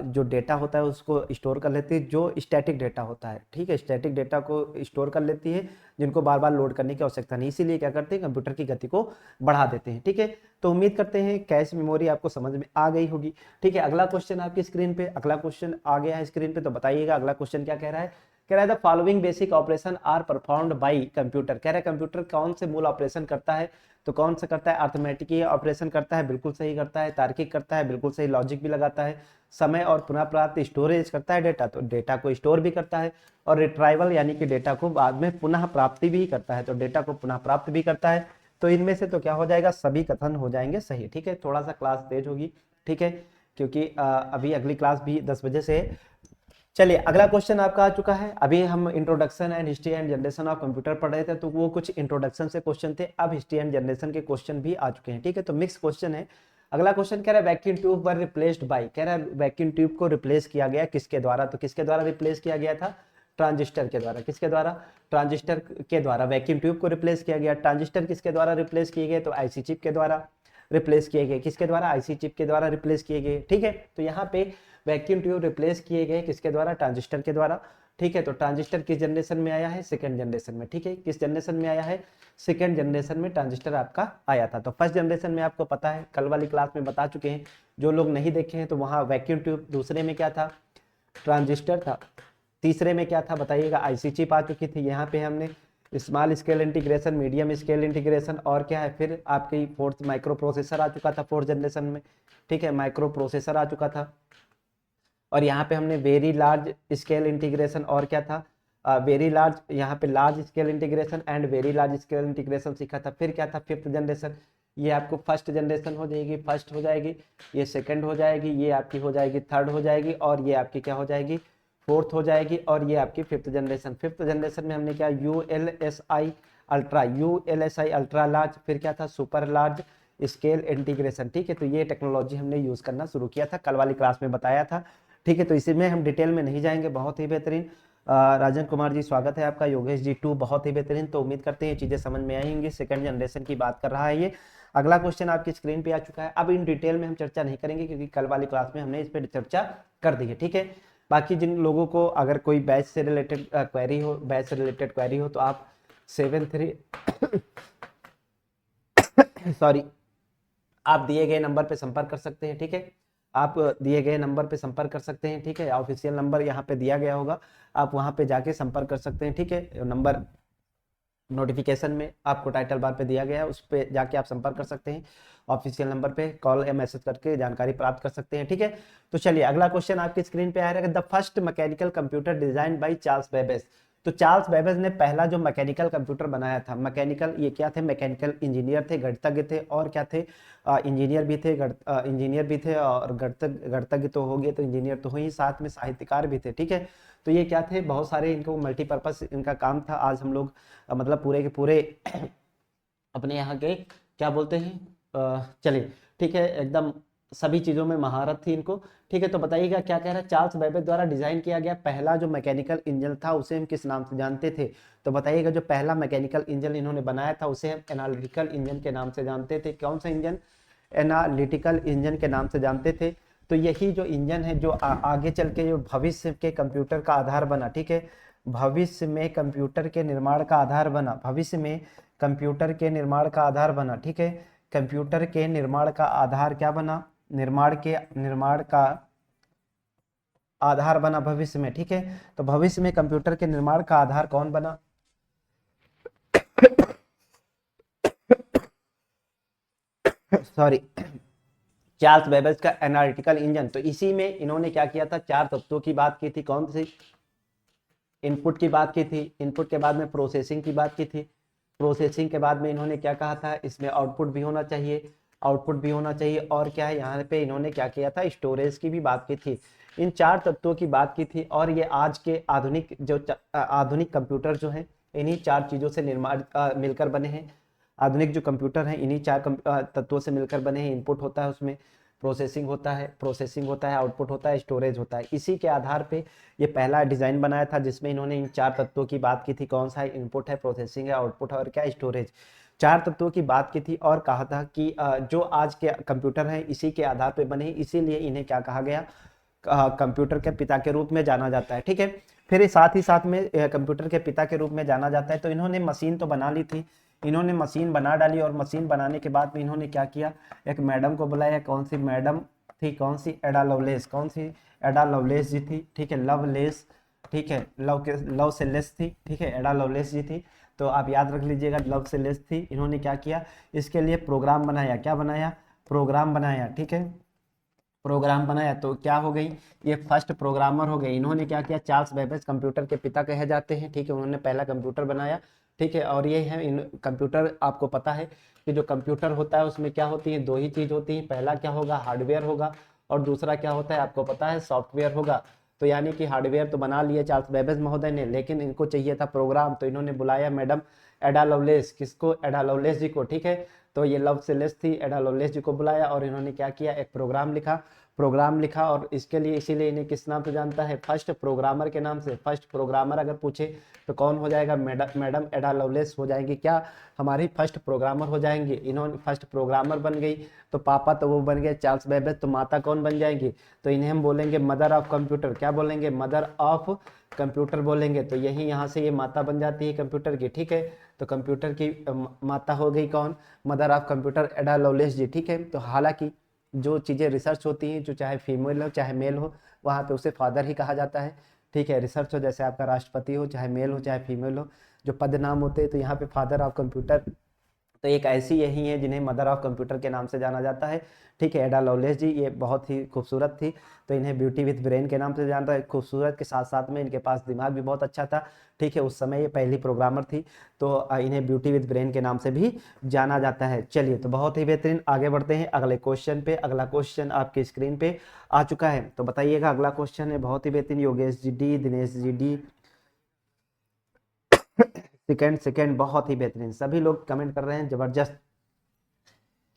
जो डेटा होता है उसको स्टोर कर लेती है, जो स्टैटिक डेटा होता है। ठीक है, स्टैटिक डेटा को स्टोर कर लेती है, जिनको बार बार लोड करने की आवश्यकता नहीं, इसीलिए क्या करते हैं, कंप्यूटर की गति को बढ़ा देते हैं। ठीक है, तो उम्मीद करते हैं कैश मेमोरी आपको समझ में आ गई होगी। ठीक है, अगला क्वेश्चन आपकी स्क्रीन पे, अगला क्वेश्चन आ गया है स्क्रीन पे, तो बताइएगा अगला क्वेश्चन क्या कह रहा है। कह रहा है the following basic operation are performed by computer. कह रहा है कंप्यूटर कौन से मूल ऑपरेशन करता है, तो कौन सा करता है, अर्थमेटिक ऑपरेशन करता है, बिल्कुल सही करता है, तार्किक करता है, बिल्कुल सही, लॉजिक भी लगाता है, समय और पुनः प्राप्त स्टोरेज करता है डेटा, तो डेटा को स्टोर भी करता है, और रिट्राइवल यानी कि डेटा को बाद में पुनः प्राप्ति भी करता है, तो डेटा को पुनः प्राप्त भी करता है। तो इनमें से तो क्या हो जाएगा, सभी कथन हो जाएंगे सही। ठीक है, थोड़ा सा क्लास तेज होगी, ठीक है, क्योंकि अभी अगली क्लास भी 10 बजे से है। चलिए अगला क्वेश्चन आपका आ चुका है। अभी हम introduction and history and generation of computer पढ़ रहे थे, तो वो कुछ इंट्रोडक्शन से क्वेश्चन थे, अब हिस्ट्री एंड जनरेशन के क्वेश्चन भी आ चुके हैं। ठीक है, तो मिक्स क्वेश्चन है। अगला क्वेश्चन कह रहा है vacuum tube were replaced by, कह रहा है वैक्यूम ट्यूब को रिप्लेस किया गया किसके द्वारा, तो किसके द्वारा रिप्लेस किया गया था, ट्रांजिस्टर के द्वारा। किसके द्वारा? ट्रांजिस्टर के द्वारा वैक्यूम ट्यूब को रिप्लेस किया गया। ट्रांजिस्टर किसके द्वारा रिप्लेस किए गए? तो आईसी चिप के द्वारा रिप्लेस किए गए। किसके द्वारा? आईसी चिप के द्वारा रिप्लेस किए गए। ठीक है, तो यहाँ पे वैक्यूम ट्यूब रिप्लेस किए गए किसके द्वारा? ट्रांजिस्टर के द्वारा। ठीक है, तो ट्रांजिस्टर किस जनरेशन में आया है? सेकंड जनरेशन में। ठीक है, किस जनरेशन में आया है? सेकंड जनरेशन में ट्रांजिस्टर आपका आया था। तो फर्स्ट जनरेशन में आपको पता है, कल वाली क्लास में बता चुके हैं, जो लोग नहीं देखे हैं तो वहाँ वैक्यूम ट्यूब, दूसरे में क्या था? ट्रांजिस्टर था, तीसरे में क्या था बताइएगा? आईसी चिप आ चुकी थी। यहाँ पे हमने small scale integration, medium scale integration, और क्या है फिर आपकी फोर्थ माइक्रो प्रोसेसर आ चुका था फोर्थ जनरेशन में। ठीक है, माइक्रो प्रोसेसर आ चुका था। और यहाँ पे हमने वेरी लार्ज स्केल इंटीग्रेशन, और क्या था? वेरी लार्ज, यहाँ पे large scale integration and very large scale integration सीखा था। फिर क्या था? Fifth generation. ये आपको फर्स्ट जनरेशन हो जाएगी, फर्स्ट हो जाएगी, ये सेकंड हो जाएगी, ये आपकी हो जाएगी थर्ड हो जाएगी, और ये आपकी क्या हो जाएगी? फोर्थ हो जाएगी, और ये आपकी फिफ्थ जनरेशन। फिफ्थ जनरेशन में हमने क्या? ULSI ultra, ULSI ultra large, फिर क्या था? Super large scale integration. ठीक है, तो ये टेक्नोलॉजी हमने यूज करना शुरू किया था, कल वाली क्लास में बताया था। ठीक है, तो इसी में हम डिटेल में नहीं जाएंगे। बहुत ही बेहतरीन राजन कुमार जी, स्वागत है आपका। योगेश जी 2, बहुत ही बेहतरीन। तो उम्मीद करते हैं चीजें समझ में आएंगी। सेकंड जनरेशन की बात कर रहा है ये। अगला क्वेश्चन आपकी स्क्रीन पे आ चुका है। अब इन डिटेल में हम चर्चा नहीं करेंगे क्योंकि कल वाली क्लास में हमने इस पर चर्चा कर दी है। ठीक है, बाकी जिन लोगों को अगर कोई बैच से रिलेटेड क्वेरी हो, बैच से रिलेटेड क्वेरी हो, तो आप 73 सॉरी, आप दिए गए नंबर पे संपर्क कर सकते हैं। ठीक है, आप दिए गए नंबर पे संपर्क कर सकते हैं। ठीक है, ऑफिशियल नंबर यहाँ पे दिया गया होगा, आप वहाँ पे जाके संपर्क कर सकते हैं। ठीक है, नंबर नोटिफिकेशन में आपको टाइटल बार पे दिया गया है, उस पे जाके आप संपर्क कर सकते हैं। ऑफिशियल नंबर पे कॉल या मैसेज करके जानकारी प्राप्त कर सकते हैं। ठीक है, तो चलिए अगला क्वेश्चन आपकी स्क्रीन पे आ रहा है। The first mechanical computer design by Charles Babbage. तो चार्ल्स बेबेज ने पहला जो मैकेनिकल कंप्यूटर बनाया था, मैकेनिकल, ये क्या थे? मैकेनिकल इंजीनियर थे, गणितज्ञ थे, और क्या थे? इंजीनियर भी थे, इंजीनियर भी थे, और गणितज्ञ तो हो गए, तो इंजीनियर तो हुई, साथ में साहित्यकार भी थे। ठीक है, तो ये क्या थे? बहुत सारे इनको मल्टीपर्पज इनका काम था। आज हम लोग मतलब पूरे के पूरे अपने यहाँ के क्या बोलते हैं, चलिए ठीक है, एकदम सभी चीज़ों में महारत थी इनको। ठीक है, तो बताइएगा क्या कह रहा है? चार्ल्स बेबेज द्वारा डिजाइन किया गया पहला जो मैकेनिकल इंजन था उसे हम किस नाम से जानते थे? तो बताइएगा, जो पहला मैकेनिकल इंजन इन्होंने बनाया था उसे हम एनालिटिकल इंजन के नाम से जानते थे। कौन सा इंजन? एनालिटिकल इंजन के नाम से जानते थे। तो यही जो इंजन है जो आगे चल के जो भविष्य के कंप्यूटर का आधार बना। ठीक है, भविष्य में कंप्यूटर के निर्माण का आधार बना, भविष्य में कंप्यूटर के निर्माण का आधार बना। ठीक है, कंप्यूटर के निर्माण का आधार क्या बना? निर्माण का आधार बना भविष्य में। ठीक है, तो भविष्य में कंप्यूटर के निर्माण का आधार कौन बना? सॉरी, चार्ल्स बेबेज का एनालिटिकल इंजन। तो इसी में इन्होंने क्या किया था? चार तत्वों की बात की थी। कौन सी? इनपुट की बात की थी, इनपुट के बाद में प्रोसेसिंग की बात की थी, प्रोसेसिंग के बाद में इन्होंने क्या कहा था? इसमें आउटपुट भी होना चाहिए, आउटपुट भी होना चाहिए, और क्या है यहाँ पे इन्होंने क्या किया था? स्टोरेज की भी बात की थी। इन चार तत्वों की बात की थी, और ये आज के आधुनिक जो आधुनिक कंप्यूटर जो हैं इन्हीं चार चीज़ों से निर्माण मिलकर बने हैं। आधुनिक जो कंप्यूटर हैं इन्हीं चार तत्वों से मिलकर बने हैं। इनपुट होता है, उसमें प्रोसेसिंग होता है, आउटपुट होता है, स्टोरेज होता है। इसी के आधार पे ये पहला डिजाइन बनाया था जिसमें इन्होंने इन चार तत्वों की बात की थी। कौन सा है? इनपुट है, प्रोसेसिंग है, आउटपुट है, और क्या? स्टोरेज। चार तत्वों की बात की थी, और कहा था कि जो आज के कंप्यूटर हैं इसी के आधार पे बने, इसीलिए इन्हें क्या कहा गया? कंप्यूटर के पिता के रूप में जाना जाता है। ठीक है, फिर साथ ही साथ में कंप्यूटर के पिता के रूप में जाना जाता है। तो इन्होंने मशीन तो बना ली थी, इन्होंने मशीन बना डाली, और मशीन बनाने के बाद में इन्होंने क्या किया? एक मैडम को बुलाया। कौन सी मैडम थी? कौन सी? एडा लवलेस। कौन सी? एडा लवलेस जी थी। ठीक है, लवलेस। ठीक है, लव से लेस थी। ठीक है, एडा लवलेस जी थी। तो आप याद रख लीजिएगा, लव से लेस थी। इन्होंने क्या किया? इसके लिए प्रोग्राम बनाया। क्या बनाया? प्रोग्राम बनाया। ठीक है, प्रोग्राम बनाया, तो क्या हो गई? ये फर्स्ट प्रोग्रामर हो गए। इन्होंने क्या किया? चार्ल्स बेबेज कंप्यूटर के पिता कहे जाते हैं। ठीक है, उन्होंने पहला कंप्यूटर बनाया। ठीक है, और ये है इन कंप्यूटर, आपको पता है कि जो कंप्यूटर होता है उसमें क्या होती है? दो ही चीज होती है। पहला क्या होगा? हार्डवेयर होगा, और दूसरा क्या होता है? आपको पता है, सॉफ्टवेयर होगा। तो यानी कि हार्डवेयर तो बना लिए चार्ल्स बेबेज महोदय ने, लेकिन इनको चाहिए था प्रोग्राम। तो इन्होंने बुलाया मैडम एडा लवलेस। किसको? एडा लवलेस जी को। ठीक है, तो ये लव से लेस थी, एडा लवलेस जी को बुलाया, और इन्होंने क्या किया? एक प्रोग्राम लिखा। प्रोग्राम लिखा, और इसके लिए इसीलिए इन्हें किस नाम से जानता है, फर्स्ट प्रोग्रामर के नाम से। फर्स्ट प्रोग्रामर अगर पूछे तो कौन हो जाएगा, मैडम एडा लवलेस हो जाएंगी, क्या हमारी फर्स्ट प्रोग्रामर हो जाएंगी। इन्होंने फर्स्ट प्रोग्रामर बन गई, तो पापा तो वो बन गए चार्ल्स बेबेज, तो माता कौन बन जाएंगी, तो इन्हें हम बोलेंगे मदर ऑफ कंप्यूटर। क्या बोलेंगे, मदर ऑफ कंप्यूटर बोलेंगे। तो यही यहाँ से ये माता बन जाती है कंप्यूटर की, ठीक है। तो कंप्यूटर की माता हो गई कौन, mother of computer Ada Lovelace ji, ठीक है। तो हालांकि जो चीज़ें रिसर्च होती हैं, जो चाहे फीमेल हो चाहे मेल हो, वहाँ पे उसे फादर ही कहा जाता है, ठीक है। रिसर्च हो, जैसे आपका राष्ट्रपति हो, चाहे मेल हो चाहे फीमेल हो, जो पद नाम होते हैं, तो यहाँ पे फादर ऑफ कंप्यूटर, तो एक ऐसी यही है जिन्हें मदर ऑफ कंप्यूटर के नाम से जाना जाता है, ठीक है। एडा लवलेस जी ये बहुत ही खूबसूरत थी, तो इन्हें ब्यूटी विथ ब्रेन के नाम से जानता है। खूबसूरत के साथ साथ में इनके पास दिमाग भी बहुत अच्छा था, ठीक है। उस समय ये पहली प्रोग्रामर थी, तो इन्हें ब्यूटी विथ ब्रेन के नाम से भी जाना जाता है। चलिए, तो बहुत ही बेहतरीन, आगे बढ़ते हैं अगले क्वेश्चन पे। अगला क्वेश्चन आपकी स्क्रीन पे आ चुका है, तो बताइएगा। अगला क्वेश्चन है बहुत ही बेहतरीन, Yogesh G D, Dinesh G D, second बहुत ही बेहतरीन, सभी लोग कमेंट कर रहे हैं, जबरदस्त।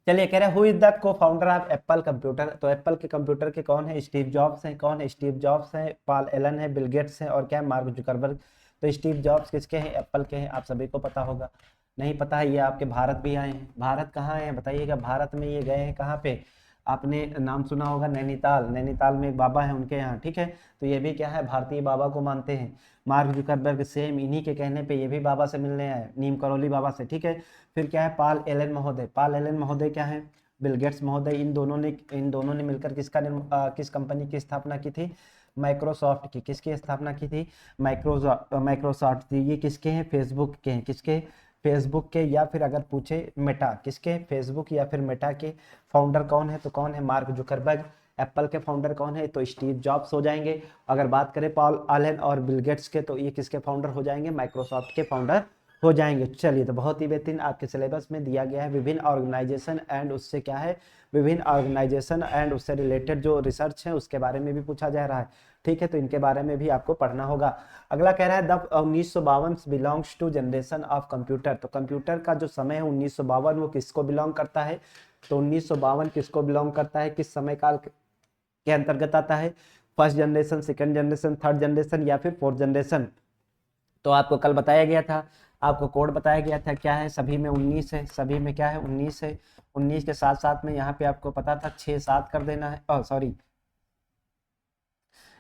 चलिए, कह रहे हैं हु इज द को फाउंडर ऑफ एप्पल कंप्यूटर। तो एप्पल के कंप्यूटर के कौन है, स्टीव जॉब्स हैं। कौन है, स्टीव जॉब्स हैं, पॉल एलन है, बिल गेट्स हैं, और क्या है, मार्क जुकरबर्ग। तो स्टीव जॉब्स किसके हैं, एप्पल के हैं, आप सभी को पता होगा। नहीं पता है, ये आपके भारत भी आए हैं। भारत कहाँ है बताइएगा, भारत में ये गए हैं कहाँ पे, आपने नाम सुना होगा नैनीताल। नैनीताल में एक बाबा है उनके यहाँ, ठीक है। तो ये भी क्या है, भारतीय बाबा को मानते हैं। मार्क जुकरबर्ग सेम इन्हीं के कहने पे ये भी बाबा से मिलने आए, नीम करौली बाबा से, ठीक है। फिर क्या है, पॉल एलन महोदय। पॉल एलन महोदय क्या है, बिल गेट्स महोदय। इन दोनों ने मिलकर किस कंपनी की स्थापना की थी, माइक्रोसॉफ्ट की। किसकी स्थापना की थी, माइक्रोसॉफ्ट थी। ये किसके हैं, फेसबुक के हैं। किसके, फेसबुक के, या फिर अगर पूछे मेटा, किसके, फेसबुक या फिर मेटा के फाउंडर कौन है, तो कौन है, मार्क जुकरबर्ग। एप्पल के फाउंडर कौन है, तो स्टीव जॉब्स हो जाएंगे। अगर बात करें पॉल एलन और बिल गेट्स के, तो ये किसके फाउंडर हो जाएंगे, माइक्रोसॉफ्ट के फाउंडर हो जाएंगे। चलिए, तो बहुत ही बेहतरीन, आपके सिलेबस में दिया गया है विभिन्न ऑर्गेनाइजेशन एंड उससे क्या है, विभिन्न ऑर्गेनाइजेशन एंड उससे रिलेटेड जो रिसर्च है उसके बारे में भी पूछा जा रहा है, ठीक है। तो इनके बारे में भी आपको पढ़ना होगा। अगला कह रहा है the 1952 belongs to generation of computer. तो कंप्यूटर का जो समय है 1952, वो किसको बिलोंग करता है, तो 1952 किसको बिलोंग करता है, किस समय काल के अंतर्गत आता है, first generation, second generation, third generation या फिर फोर्थ जनरेशन। तो आपको कल बताया गया था, आपको कोड बताया गया था, क्या है, सभी में 19 है, सभी में क्या है, 19 है। 19 के साथ साथ में यहाँ पे आपको पता था 6 7 कर देना है, सॉरी,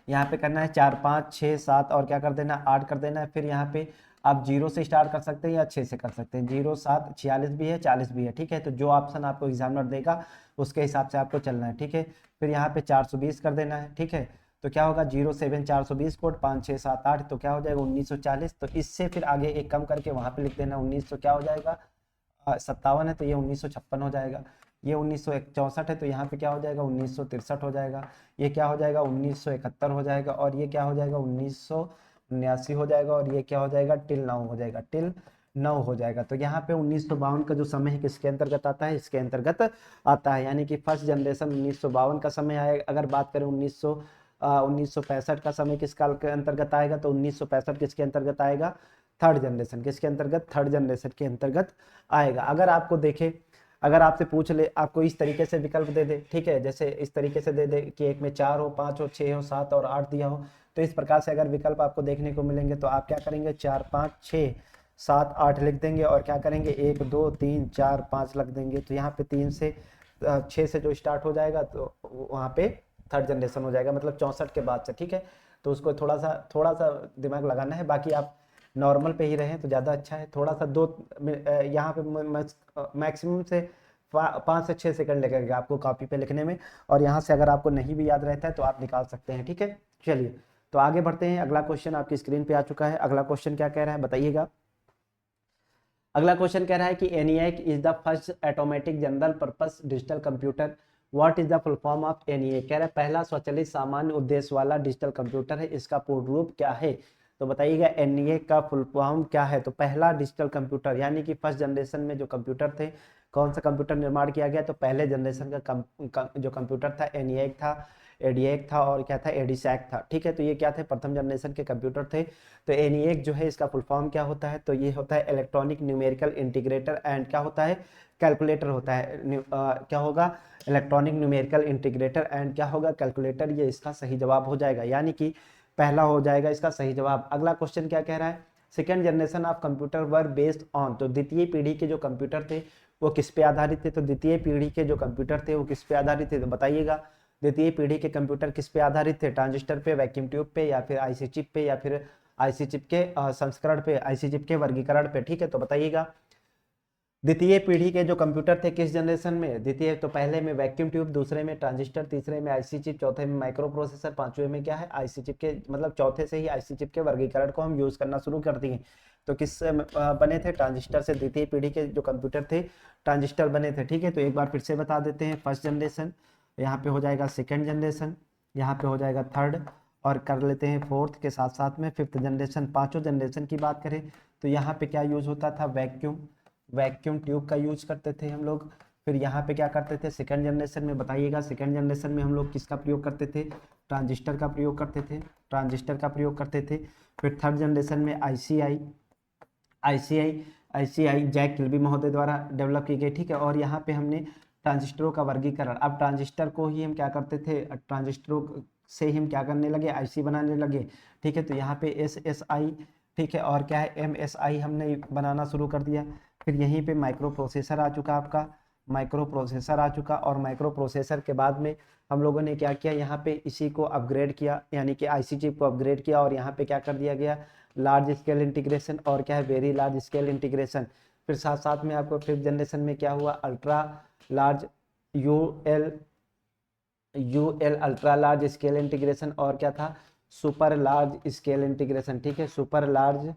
यहाँ पे करना है 4 5 6 7 और क्या कर देना है, 8 कर देना है। फिर यहाँ पे आप 0 से स्टार्ट कर सकते हैं या 6 से कर सकते हैं। 0 7 46 भी है, 40 भी है, ठीक है। तो जो ऑप्शन आपको एग्जामिनर देगा उसके हिसाब से आपको चलना है, ठीक है। फिर यहाँ पे 420 कर देना है, ठीक है। तो क्या होगा, 0 7 420 कोड 5 6 7 8, तो क्या हो जाएगा 1940। तो इससे फिर आगे एक कम करके वहाँ पे लिख देना 19, तो क्या हो जाएगा 57 है, तो ये 1956 हो जाएगा। ये 1964 है, तो यहाँ पे क्या हो जाएगा 1963 हो जाएगा। ये क्या हो जाएगा 1971 हो जाएगा, और ये क्या हो जाएगा 1979 हो जाएगा, और ये क्या हो जाएगा टिल 9 हो जाएगा, टिल 9 हो जाएगा। तो यहाँ पे 1952 का जो समय है किसके अंतर्गत आता है, इसके अंतर्गत आता है, यानी कि फर्स्ट जनरेशन 1952 का समय आएगा। अगर बात करें 1965 का समय किस काल के अंतर्गत आएगा, तो 1965 किसके अंतर्गत आएगा, थर्ड जनरेशन, किसके अंतर्गत, थर्ड जनरेशन के अंतर्गत आएगा। अगर आपको देखे, अगर आपसे पूछ ले, आपको इस तरीके से विकल्प दे दे, ठीक है, जैसे इस तरीके से दे दे कि एक में 4 हो, 5 हो, 6 हो, 7 और 8 दिया हो, तो इस प्रकार से अगर विकल्प आपको देखने को मिलेंगे तो आप क्या करेंगे, 4 5 6 7 8 लिख देंगे, और क्या करेंगे 1 2 3 4 5 लिख देंगे। तो यहाँ पे 3 से 6 से जो स्टार्ट हो जाएगा तो वहाँ पे थर्ड जनरेशन हो जाएगा, मतलब 64 के बाद से, ठीक है। तो उसको थोड़ा सा दिमाग लगाना है, बाकी आप नॉर्मल पे ही रहें तो ज़्यादा अच्छा है। थोड़ा सा यहाँ पे मैक्सिमम से 5 से 6 सेकंड लगेगा आपको कॉपी पे लिखने में, और यहाँ से अगर आपको नहीं भी याद रहता है तो आप निकाल सकते हैं, ठीक है। चलिए, तो आगे बढ़ते हैं। अगला क्वेश्चन आपकी स्क्रीन पे आ चुका है। अगला क्वेश्चन क्या कह रहा है बताइएगा। अगला क्वेश्चन कह रहा है कि ENIAC is the first automatic general purpose digital computer. What is the full form of ENIAC। कह रहा है पहला स्वचालित सामान्य उद्देश्य वाला डिजिटल कंप्यूटर है, इसका पूर्ण रूप क्या है। तो बताइएगा ENIAC का फुल फॉर्म क्या है। तो पहला डिजिटल कंप्यूटर, यानी कि फर्स्ट जनरेशन में जो कंप्यूटर थे, कौन सा कंप्यूटर निर्माण किया गया, तो पहले जनरेशन का जो कंप्यूटर था ENIAC था। एडीएक था और क्या था, एडीसैक था। ठीक है, तो ये क्या थे, प्रथम जनरेशन के कंप्यूटर थे। तो एनईएक जो है इसका फुल फॉर्म क्या होता है, तो ये होता है इलेक्ट्रॉनिक न्यूमेरिकल इंटीग्रेटर एंड क्या होता है, कैलकुलेटर होता है। क्या होगा, इलेक्ट्रॉनिक न्यूमेरिकल इंटीग्रेटर एंड क्या होगा, कैलकुलेटर। ये इसका सही जवाब हो जाएगा, यानी कि पहला हो जाएगा इसका सही जवाब। अगला क्वेश्चन क्या कह रहा है, second generation of computer were based on, तो द्वितीय पीढ़ी के जो कंप्यूटर थे वो किस पे आधारित थे, तो द्वितीय पीढ़ी के जो कंप्यूटर थे वो किस पे आधारित थे, तो बताइएगा द्वितीय पीढ़ी के कंप्यूटर किस पे आधारित थे, ट्रांजिस्टर पे, वैक्यूम ट्यूब पे, या फिर आईसी चिप पे, या फिर आईसी चिप के संस्करण पे, आईसी चिप के वर्गीकरण पे। ठीक है, तो बताइएगा द्वितीय पीढ़ी के जो कंप्यूटर थे किस जनरेशन में, द्वितीय तो पहले में वैक्यूम ट्यूब, दूसरे में ट्रांजिस्टर, तीसरे में आईसी चिप, चौथे में माइक्रो प्रोसेसर, पांचवे में क्या है, आईसी चिप के, मतलब चौथे से ही आईसी चिप के वर्गीकरण को हम यूज करना शुरू कर दिए। तो किस बने थे, ट्रांजिस्टर से द्वितीय पीढ़ी के जो कंप्यूटर थे ट्रांजिस्टर बने थे। ठीक है, तो एक बार फिर से बता देते हैं, फर्स्ट जनरेशन, यहाँ पे हो जाएगा सेकेंड जनरेशन, यहाँ पे हो जाएगा थर्ड, और कर लेते हैं फोर्थ के साथ साथ में फिफ्थ जनरेशन। पांचों जनरेशन की बात करें तो यहाँ पे क्या यूज होता था, वैक्यूम ट्यूब का यूज करते थे हम लोग। फिर यहाँ पे क्या करते थे सेकंड जनरेशन में, बताइएगा सेकंड जनरेशन में हम लोग किसका प्रयोग करते थे, ट्रांजिस्टर का प्रयोग करते थे, ट्रांजिस्टर का प्रयोग करते थे। फिर थर्ड जनरेशन में आईसीआई जैक किल्बी महोदय द्वारा डेवलप की गई। ठीक है, और यहाँ पे हमने ट्रांजिस्टरों का वर्गीकरण, अब ट्रांजिस्टर को ही हम क्या करते थे, ट्रांजिस्टरों से ही हम क्या करने लगे, आईसी बनाने लगे। ठीक है, तो यहाँ पे एसएसआई, ठीक है, और क्या है, एमएसआई हमने बनाना शुरू कर दिया। फिर यहीं पे माइक्रो प्रोसेसर आ चुका आपका, माइक्रो प्रोसेसर आ चुका, और माइक्रो प्रोसेसर के बाद में हम लोगों ने क्या किया, यहाँ पे इसी को अपग्रेड किया, यानी कि आईसी चिप को अपग्रेड किया, और यहाँ पे क्या कर दिया गया, लार्ज स्केल इंटीग्रेशन, और क्या है, वेरी लार्ज स्केल इंटीग्रेशन। फिर साथ साथ में आपको फिफ्थ जनरेशन में क्या हुआ, ultra large UL ultra large scale integration, और क्या था, सुपर लार्ज स्केल इंटीग्रेशन। ठीक है, सुपर लार्ज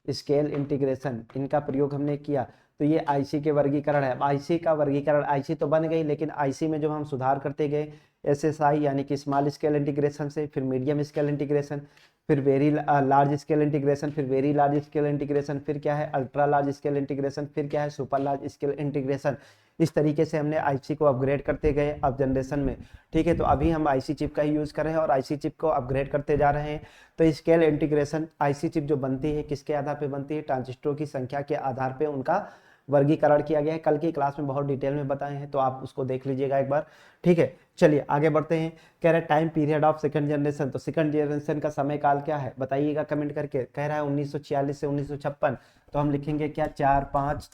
स्केल इंटीग्रेशन, इनका प्रयोग हमने किया। तो ये आईसी के वर्गीकरण है। आईसी का वर्गीकरण, आईसी तो बन गई, लेकिन आईसी में जो हम सुधार करते गए, एसएसआई यानी कि स्मॉल स्केल इंटीग्रेशन से, फिर मीडियम स्केल इंटीग्रेशन, फिर वेरी लार्ज स्केल इंटीग्रेशन, फिर वेरी लार्ज स्केल इंटीग्रेशन, फिर क्या है, अल्ट्रा लार्ज स्केल इंटीग्रेशन, फिर क्या है, सुपर लार्ज स्केल इंटीग्रेशन। इस तरीके से हमने आईसी को अपग्रेड करते गए अब जनरेशन में। ठीक है, तो अभी हम आईसी चिप का ही यूज कर रहे हैं और आईसी चिप को अपग्रेड करते जा रहे हैं। तो स्केल इंटीग्रेशन, आईसी चिप जो बनती है किसके आधार पे बनती है, ट्रांजिस्टरों की संख्या के आधार पे उनका वर्गीकरण किया गया है। कल की क्लास में बहुत डिटेल में बताए हैं, तो आप उसको देख लीजिएगा एक बार। ठीक है, चलिए आगे बढ़ते हैं। कह रहा है time period of second generation, तो सेकंड जनरेशन का समय काल क्या है, बताइएगा कमेंट करके। कह रहा है 1946 से 1956, तो हम लिखेंगे क्या, 4 5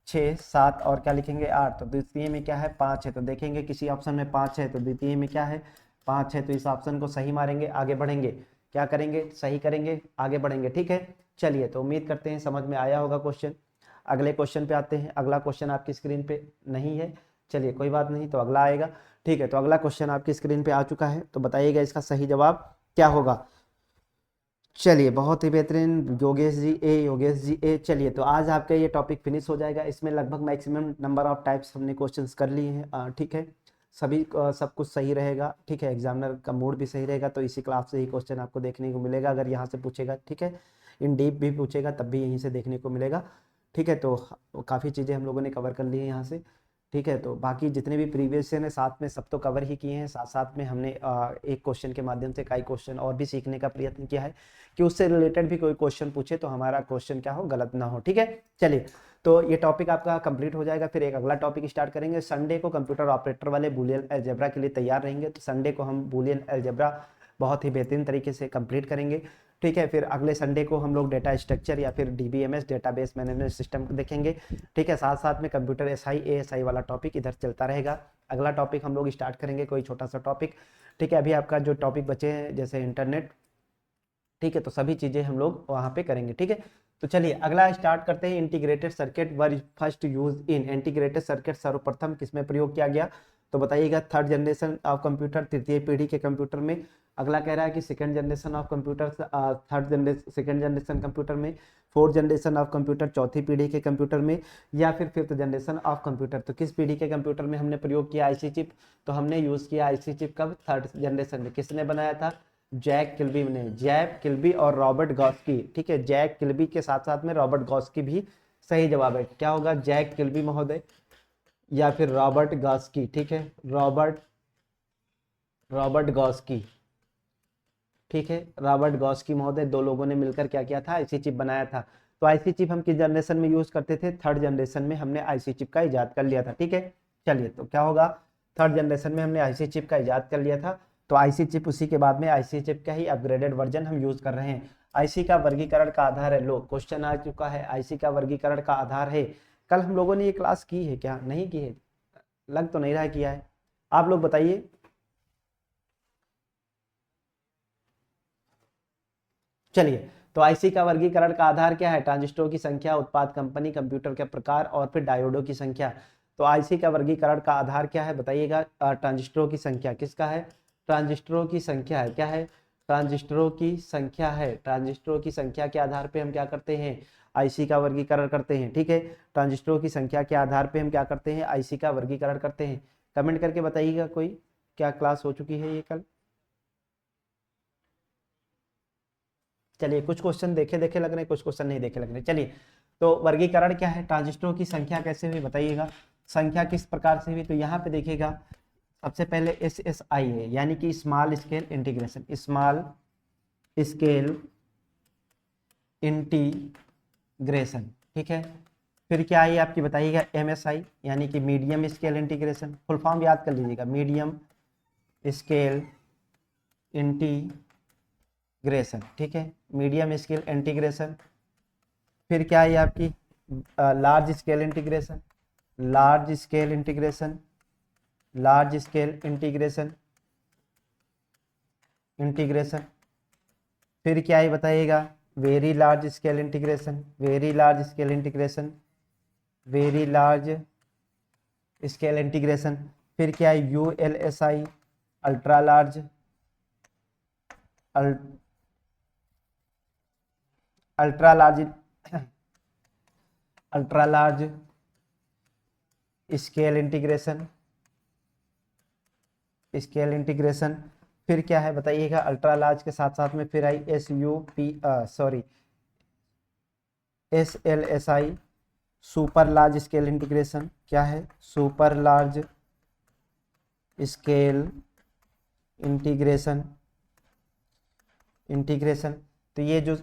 6 7, और क्या लिखेंगे 8। तो द्वितीय में क्या है, 5 है, तो देखेंगे किसी ऑप्शन में 5 है, तो द्वितीय में क्या है, 5 है, तो इस ऑप्शन को सही मारेंगे, आगे बढ़ेंगे। क्या करेंगे, सही करेंगे, आगे बढ़ेंगे। ठीक है, चलिए, तो उम्मीद करते हैं समझ में आया होगा क्वेश्चन। अगले क्वेश्चन पे आते हैं। अगला क्वेश्चन आपकी स्क्रीन पे नहीं है, चलिए कोई बात नहीं, तो अगला आएगा। ठीक है, तो अगला क्वेश्चन आपकी स्क्रीन पे आ चुका है, तो बताइएगा इसका सही जवाब क्या होगा। चलिए, बहुत ही बेहतरीन योगेश जी ए। चलिए, तो आज आपका ये टॉपिक फिनिश हो जाएगा। इसमें लगभग मैक्सिमम नंबर ऑफ टाइप्स हमने क्वेश्चंस कर लिए हैं। ठीक है, सभी सब कुछ सही रहेगा। ठीक है, एग्जामिनर का मूड भी सही रहेगा, तो इसी क्लास से ही क्वेश्चन आपको देखने को मिलेगा। अगर यहाँ से पूछेगा, ठीक है, इन डीप भी पूछेगा तब भी यहीं से देखने को मिलेगा। ठीक है, तो काफ़ी चीज़ें हम लोगों ने कवर कर ली हैं यहाँ से। ठीक है, तो बाकी जितने भी प्रीवियस है साथ में सब तो कवर ही किए हैं। साथ साथ में हमने एक क्वेश्चन के माध्यम से कई क्वेश्चन और भी सीखने का प्रयत्न किया है कि उससे रिलेटेड भी कोई क्वेश्चन पूछे तो हमारा क्वेश्चन क्या हो, गलत ना हो। ठीक है, चलिए, तो ये टॉपिक आपका कंप्लीट हो जाएगा। फिर एक अगला टॉपिक स्टार्ट करेंगे। संडे को कंप्यूटर ऑपरेटर वाले बूलियन अलजेब्रा के लिए तैयार रहेंगे, तो संडे को हम बूलियन अलजेब्रा बहुत ही बेहतरीन तरीके से कंप्लीट करेंगे। ठीक है, फिर अगले संडे को हम लोग डेटा स्ट्रक्चर या फिर डीबीएमएस डेटाबेस मैनेजमेंट सिस्टम देखेंगे। ठीक है, साथ साथ में कंप्यूटर एसआई एएसआई वाला टॉपिक इधर चलता रहेगा। अगला टॉपिक हम लोग स्टार्ट करेंगे कोई छोटा सा टॉपिक। ठीक है, अभी आपका जो टॉपिक बचे हैं जैसे इंटरनेट, ठीक है, तो सभी चीजें हम लोग वहां पे करेंगे। ठीक है, तो चलिए अगला स्टार्ट करते हैं। Integrated circuit were first use in, integrated circuit सर्वप्रथम किसमें प्रयोग किया गया, तो बताइएगा थर्ड जनरेशन ऑफ कंप्यूटर, तृतीय पीढ़ी के कंप्यूटर में। अगला कह रहा है कि second generation of computer, second generation computer में, फोर्थ जनरेशन ऑफ कंप्यूटर, चौथी पीढ़ी के कंप्यूटर में, या फिर फिफ्थ जनरेशन ऑफ कंप्यूटर। तो किस पीढ़ी के कंप्यूटर में हमने प्रयोग किया आईसी चिप, तो हमने यूज किया आईसी चिप कब, थर्ड जनरेशन में। किसने बनाया था, जैक किल्बी ने, जैक किल्बी और रॉबर्ट गॉस्की। ठीक है, जैक किल्बी के साथ साथ में रॉबर्ट गॉस्की भी सही जवाब है। क्या होगा, जैक किल्बी महोदय या फिर रॉबर्ट गॉस्की। ठीक है, रॉबर्ट गॉस्की, ठीक है, रॉबर्ट गॉस्की महोदय, दो लोगों ने मिलकर क्या किया था, आईसी चिप बनाया था। तो आईसी चिप हम किस जनरेशन में यूज करते थे, थर्ड जनरेशन में हमने आईसी चिप का इजाद कर लिया था, ठीक है। चलिए, तो क्या होगा, थर्ड जनरेशन में हमने आईसी चिप का इजाद कर लिया था। तो आईसी चिप, उसी के बाद में आईसी चिप का ही अपग्रेडेड वर्जन हम यूज कर रहे हैं। आईसी का वर्गीकरण का आधार है, लो क्वेश्चन आ चुका है, आईसी का वर्गीकरण का आधार है। कल हम लोगों ने ये क्लास की है क्या, नहीं की है, लग तो नहीं रहा किया है, आप लोग बताइए। चलिए, तो आईसी का वर्गीकरण का आधार क्या है, ट्रांजिस्टरों की संख्या, उत्पाद कंपनी, कंप्यूटर के प्रकार और फिर डायोडों की संख्या। तो आईसी का वर्गीकरण का आधार क्या है बताइएगा, ट्रांजिस्टरों की संख्या, किसका है, ट्रांजिस्टरों की संख्या है, क्या है, ट्रांजिस्टरों की संख्या है। ट्रांजिस्टरों की संख्या के आधार पे हम क्या करते हैं, आईसी का वर्गीकरण करते हैं, ठीक है। ट्रांजिस्टरों की संख्या के आधार पे हम क्या करते हैं, आईसी का वर्गीकरण करते हैं। कमेंट करके बताइएगा कोई, क्या क्लास हो चुकी है ये कल। चलिए, कुछ क्वेश्चन देखे देखे लग रहे हैं, कुछ क्वेश्चन नहीं देखे लग रहे हैं। चलिए, तो वर्गीकरण क्या है, ट्रांजिस्टरों की संख्या कैसे हुई बताइएगा, संख्या किस प्रकार से हुई। तो यहाँ पे देखिएगा, सबसे पहले एसएसआई है, यानी कि small scale integration, small scale integration, ठीक है। फिर क्या है आपकी बताइएगा, एमएसआई, यानी कि medium scale integration, full form याद कर लीजिएगा, मीडियम स्केल इंटीग्रेशन, ठीक है, मीडियम स्केल इंटीग्रेशन। फिर क्या है आपकी large scale integration, large scale integration, large scale integration, integration. फिर क्या है बताइएगा, very large scale integration, very large scale integration, very large scale integration. फिर क्या है ULSI, ultra large, ultra large, ultra large scale integration, scale integration. फिर क्या है बताइएगा, अल्ट्रा लार्ज के साथ साथ में फिर आई SLSI, super large scale integration, क्या है, super large scale integration, integration. तो ये जो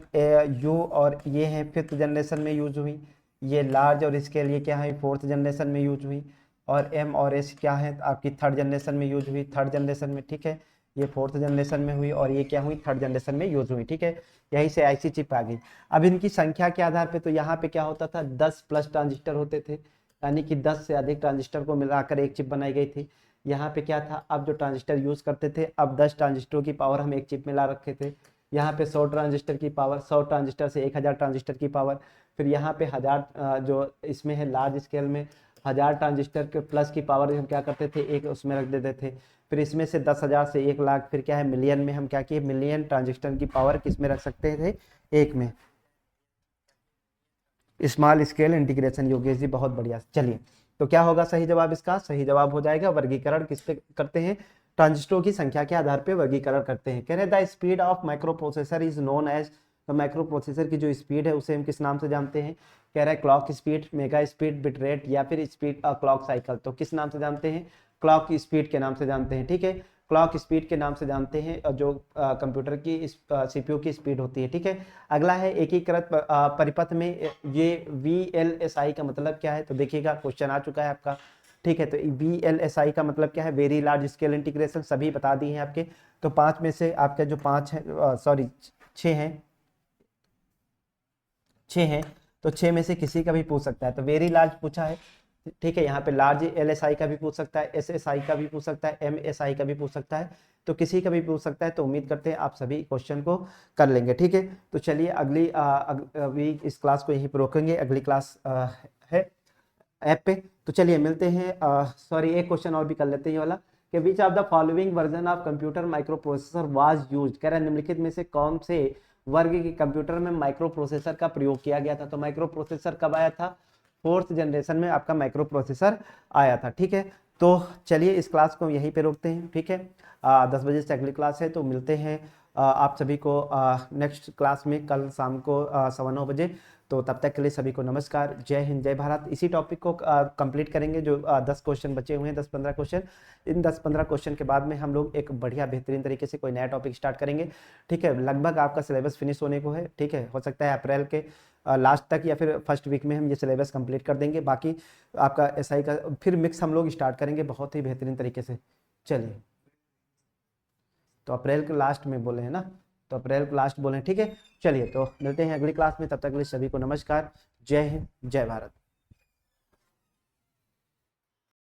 यू और ये है फिफ्थ जनरेशन में यूज हुई, ये लार्ज और स्केल ये क्या है, फोर्थ जनरेशन में यूज हुई, और एम और एस क्या है आपकी थर्ड जनरेशन में यूज हुई, थर्ड जनरेशन में, ठीक है। ये फोर्थ जनरेशन में हुई और ये क्या हुई, थर्ड जनरेशन में यूज हुई, ठीक है। यहीं से आईसी चिप आ गई। अब इनकी संख्या के आधार पे, तो यहाँ पे क्या होता था, 10 प्लस ट्रांजिस्टर होते थे, यानी कि 10 से अधिक ट्रांजिस्टर को मिलाकर एक चिप बनाई गई थी। यहाँ पे क्या था, अब जो ट्रांजिस्टर यूज करते थे, अब 10 ट्रांजिस्टरों की पावर हम एक चिप में ला रखे थे। यहाँ पे 100 ट्रांजिस्टर की पावर, 100 ट्रांजिस्टर से 1000 ट्रांजिस्टर की पावर। फिर यहाँ पे 1000 जो इसमें है लार्ज स्केल में 1000 ट्रांजिस्टर के प्लस की पावर हम क्या करते थे, एक उसमें रख देते थे। फिर इसमें से 10,000 से 1,00,000, फिर क्या है मिलियन में हम क्या किए, मिलियन ट्रांजिस्टर की पावर किस में रख सकते थे, एक में। Small scale integration, Yogesh ji बहुत बढ़िया। चलिए, तो क्या होगा सही जवाब, इसका सही जवाब हो जाएगा वर्गीकरण किस पे करते हैं, ट्रांजिस्टरों की संख्या के आधार पे वर्गीकरण करते हैं। कह रहे the speed of microprocessor is known as, तो माइक्रो प्रोसेसर की जो स्पीड है उसे हम किस नाम से जानते हैं, कह रहा है clock speed, mega speed, bit rate, या फिर स्पीड क्लॉक साइकिल। तो किस नाम से जानते हैं, क्लॉक स्पीड के नाम से जानते हैं, ठीक है, क्लॉक स्पीड के नाम से जानते हैं, जो कंप्यूटर की सीपीयू की स्पीड होती है, ठीक है। अगला है एकीकृत परिपथ में, ये VLSI का मतलब क्या है, तो देखिएगा क्वेश्चन आ चुका है आपका, ठीक है। तो VLSI का मतलब क्या है, वेरी लार्ज स्केल इंटीग्रेशन, सभी बता दिए हैं आपके। तो 5 में से आपके जो 5 है, सॉरी 6 हैं, 6 हैं, तो 6 में से किसी का भी पूछ सकता है। तो वेरी लार्ज पूछा है, ठीक है, यहाँ पे लार्ज LSI का भी पूछ सकता है, SSI का भी पूछ सकता है, MSI का भी पूछ सकता है, तो किसी का भी पूछ सकता है। तो उम्मीद करते हैं आप सभी क्वेश्चन को कर लेंगे, ठीक है। तो चलिए अगली अभी इस क्लास को यहीं पर रोकेंगे, अगली क्लास है ऐप पे। तो चलिए मिलते हैं, सॉरी एक क्वेश्चन और भी कर लेते हैं ये वाला, कि which of the following version of computer micro processor was used, कह रहा है निम्नलिखित में से कौन से वर्ग के कंप्यूटर में माइक्रो प्रोसेसर का प्रयोग किया गया था। तो माइक्रो प्रोसेसर कब आया था, फोर्थ जनरेशन में आपका माइक्रो प्रोसेसर आया था, ठीक है। तो चलिए इस क्लास को यहीं पे रोकते हैं, ठीक है। 10 बजे से अगली क्लास है, तो मिलते हैं आप सभी को नेक्स्ट क्लास में कल शाम को 9:15 बजे। तो तब तक के लिए सभी को नमस्कार, जय हिंद, जय भारत। इसी टॉपिक को कंप्लीट करेंगे, जो 10 क्वेश्चन बचे हुए हैं, 10-15 क्वेश्चन। इन 10-15 क्वेश्चन के बाद में हम लोग एक बढ़िया बेहतरीन तरीके से कोई नया टॉपिक स्टार्ट करेंगे, ठीक है। लगभग आपका सिलेबस फिनिश होने को है, ठीक है। हो सकता है अप्रैल के लास्ट तक या फिर फर्स्ट वीक में हम ये सिलेबस कंप्लीट कर देंगे। बाकी आपका एसआई का फिर मिक्स हम लोग स्टार्ट करेंगे बहुत ही बेहतरीन तरीके से। चलिए, तो अप्रैल के लास्ट में बोले हैं ना, तो अप्रैल के लास्ट बोले हैं, ठीक है। चलिए, तो मिलते हैं अगली क्लास में, तब तक के लिए सभी को नमस्कार, जय हिंद, जय भारत।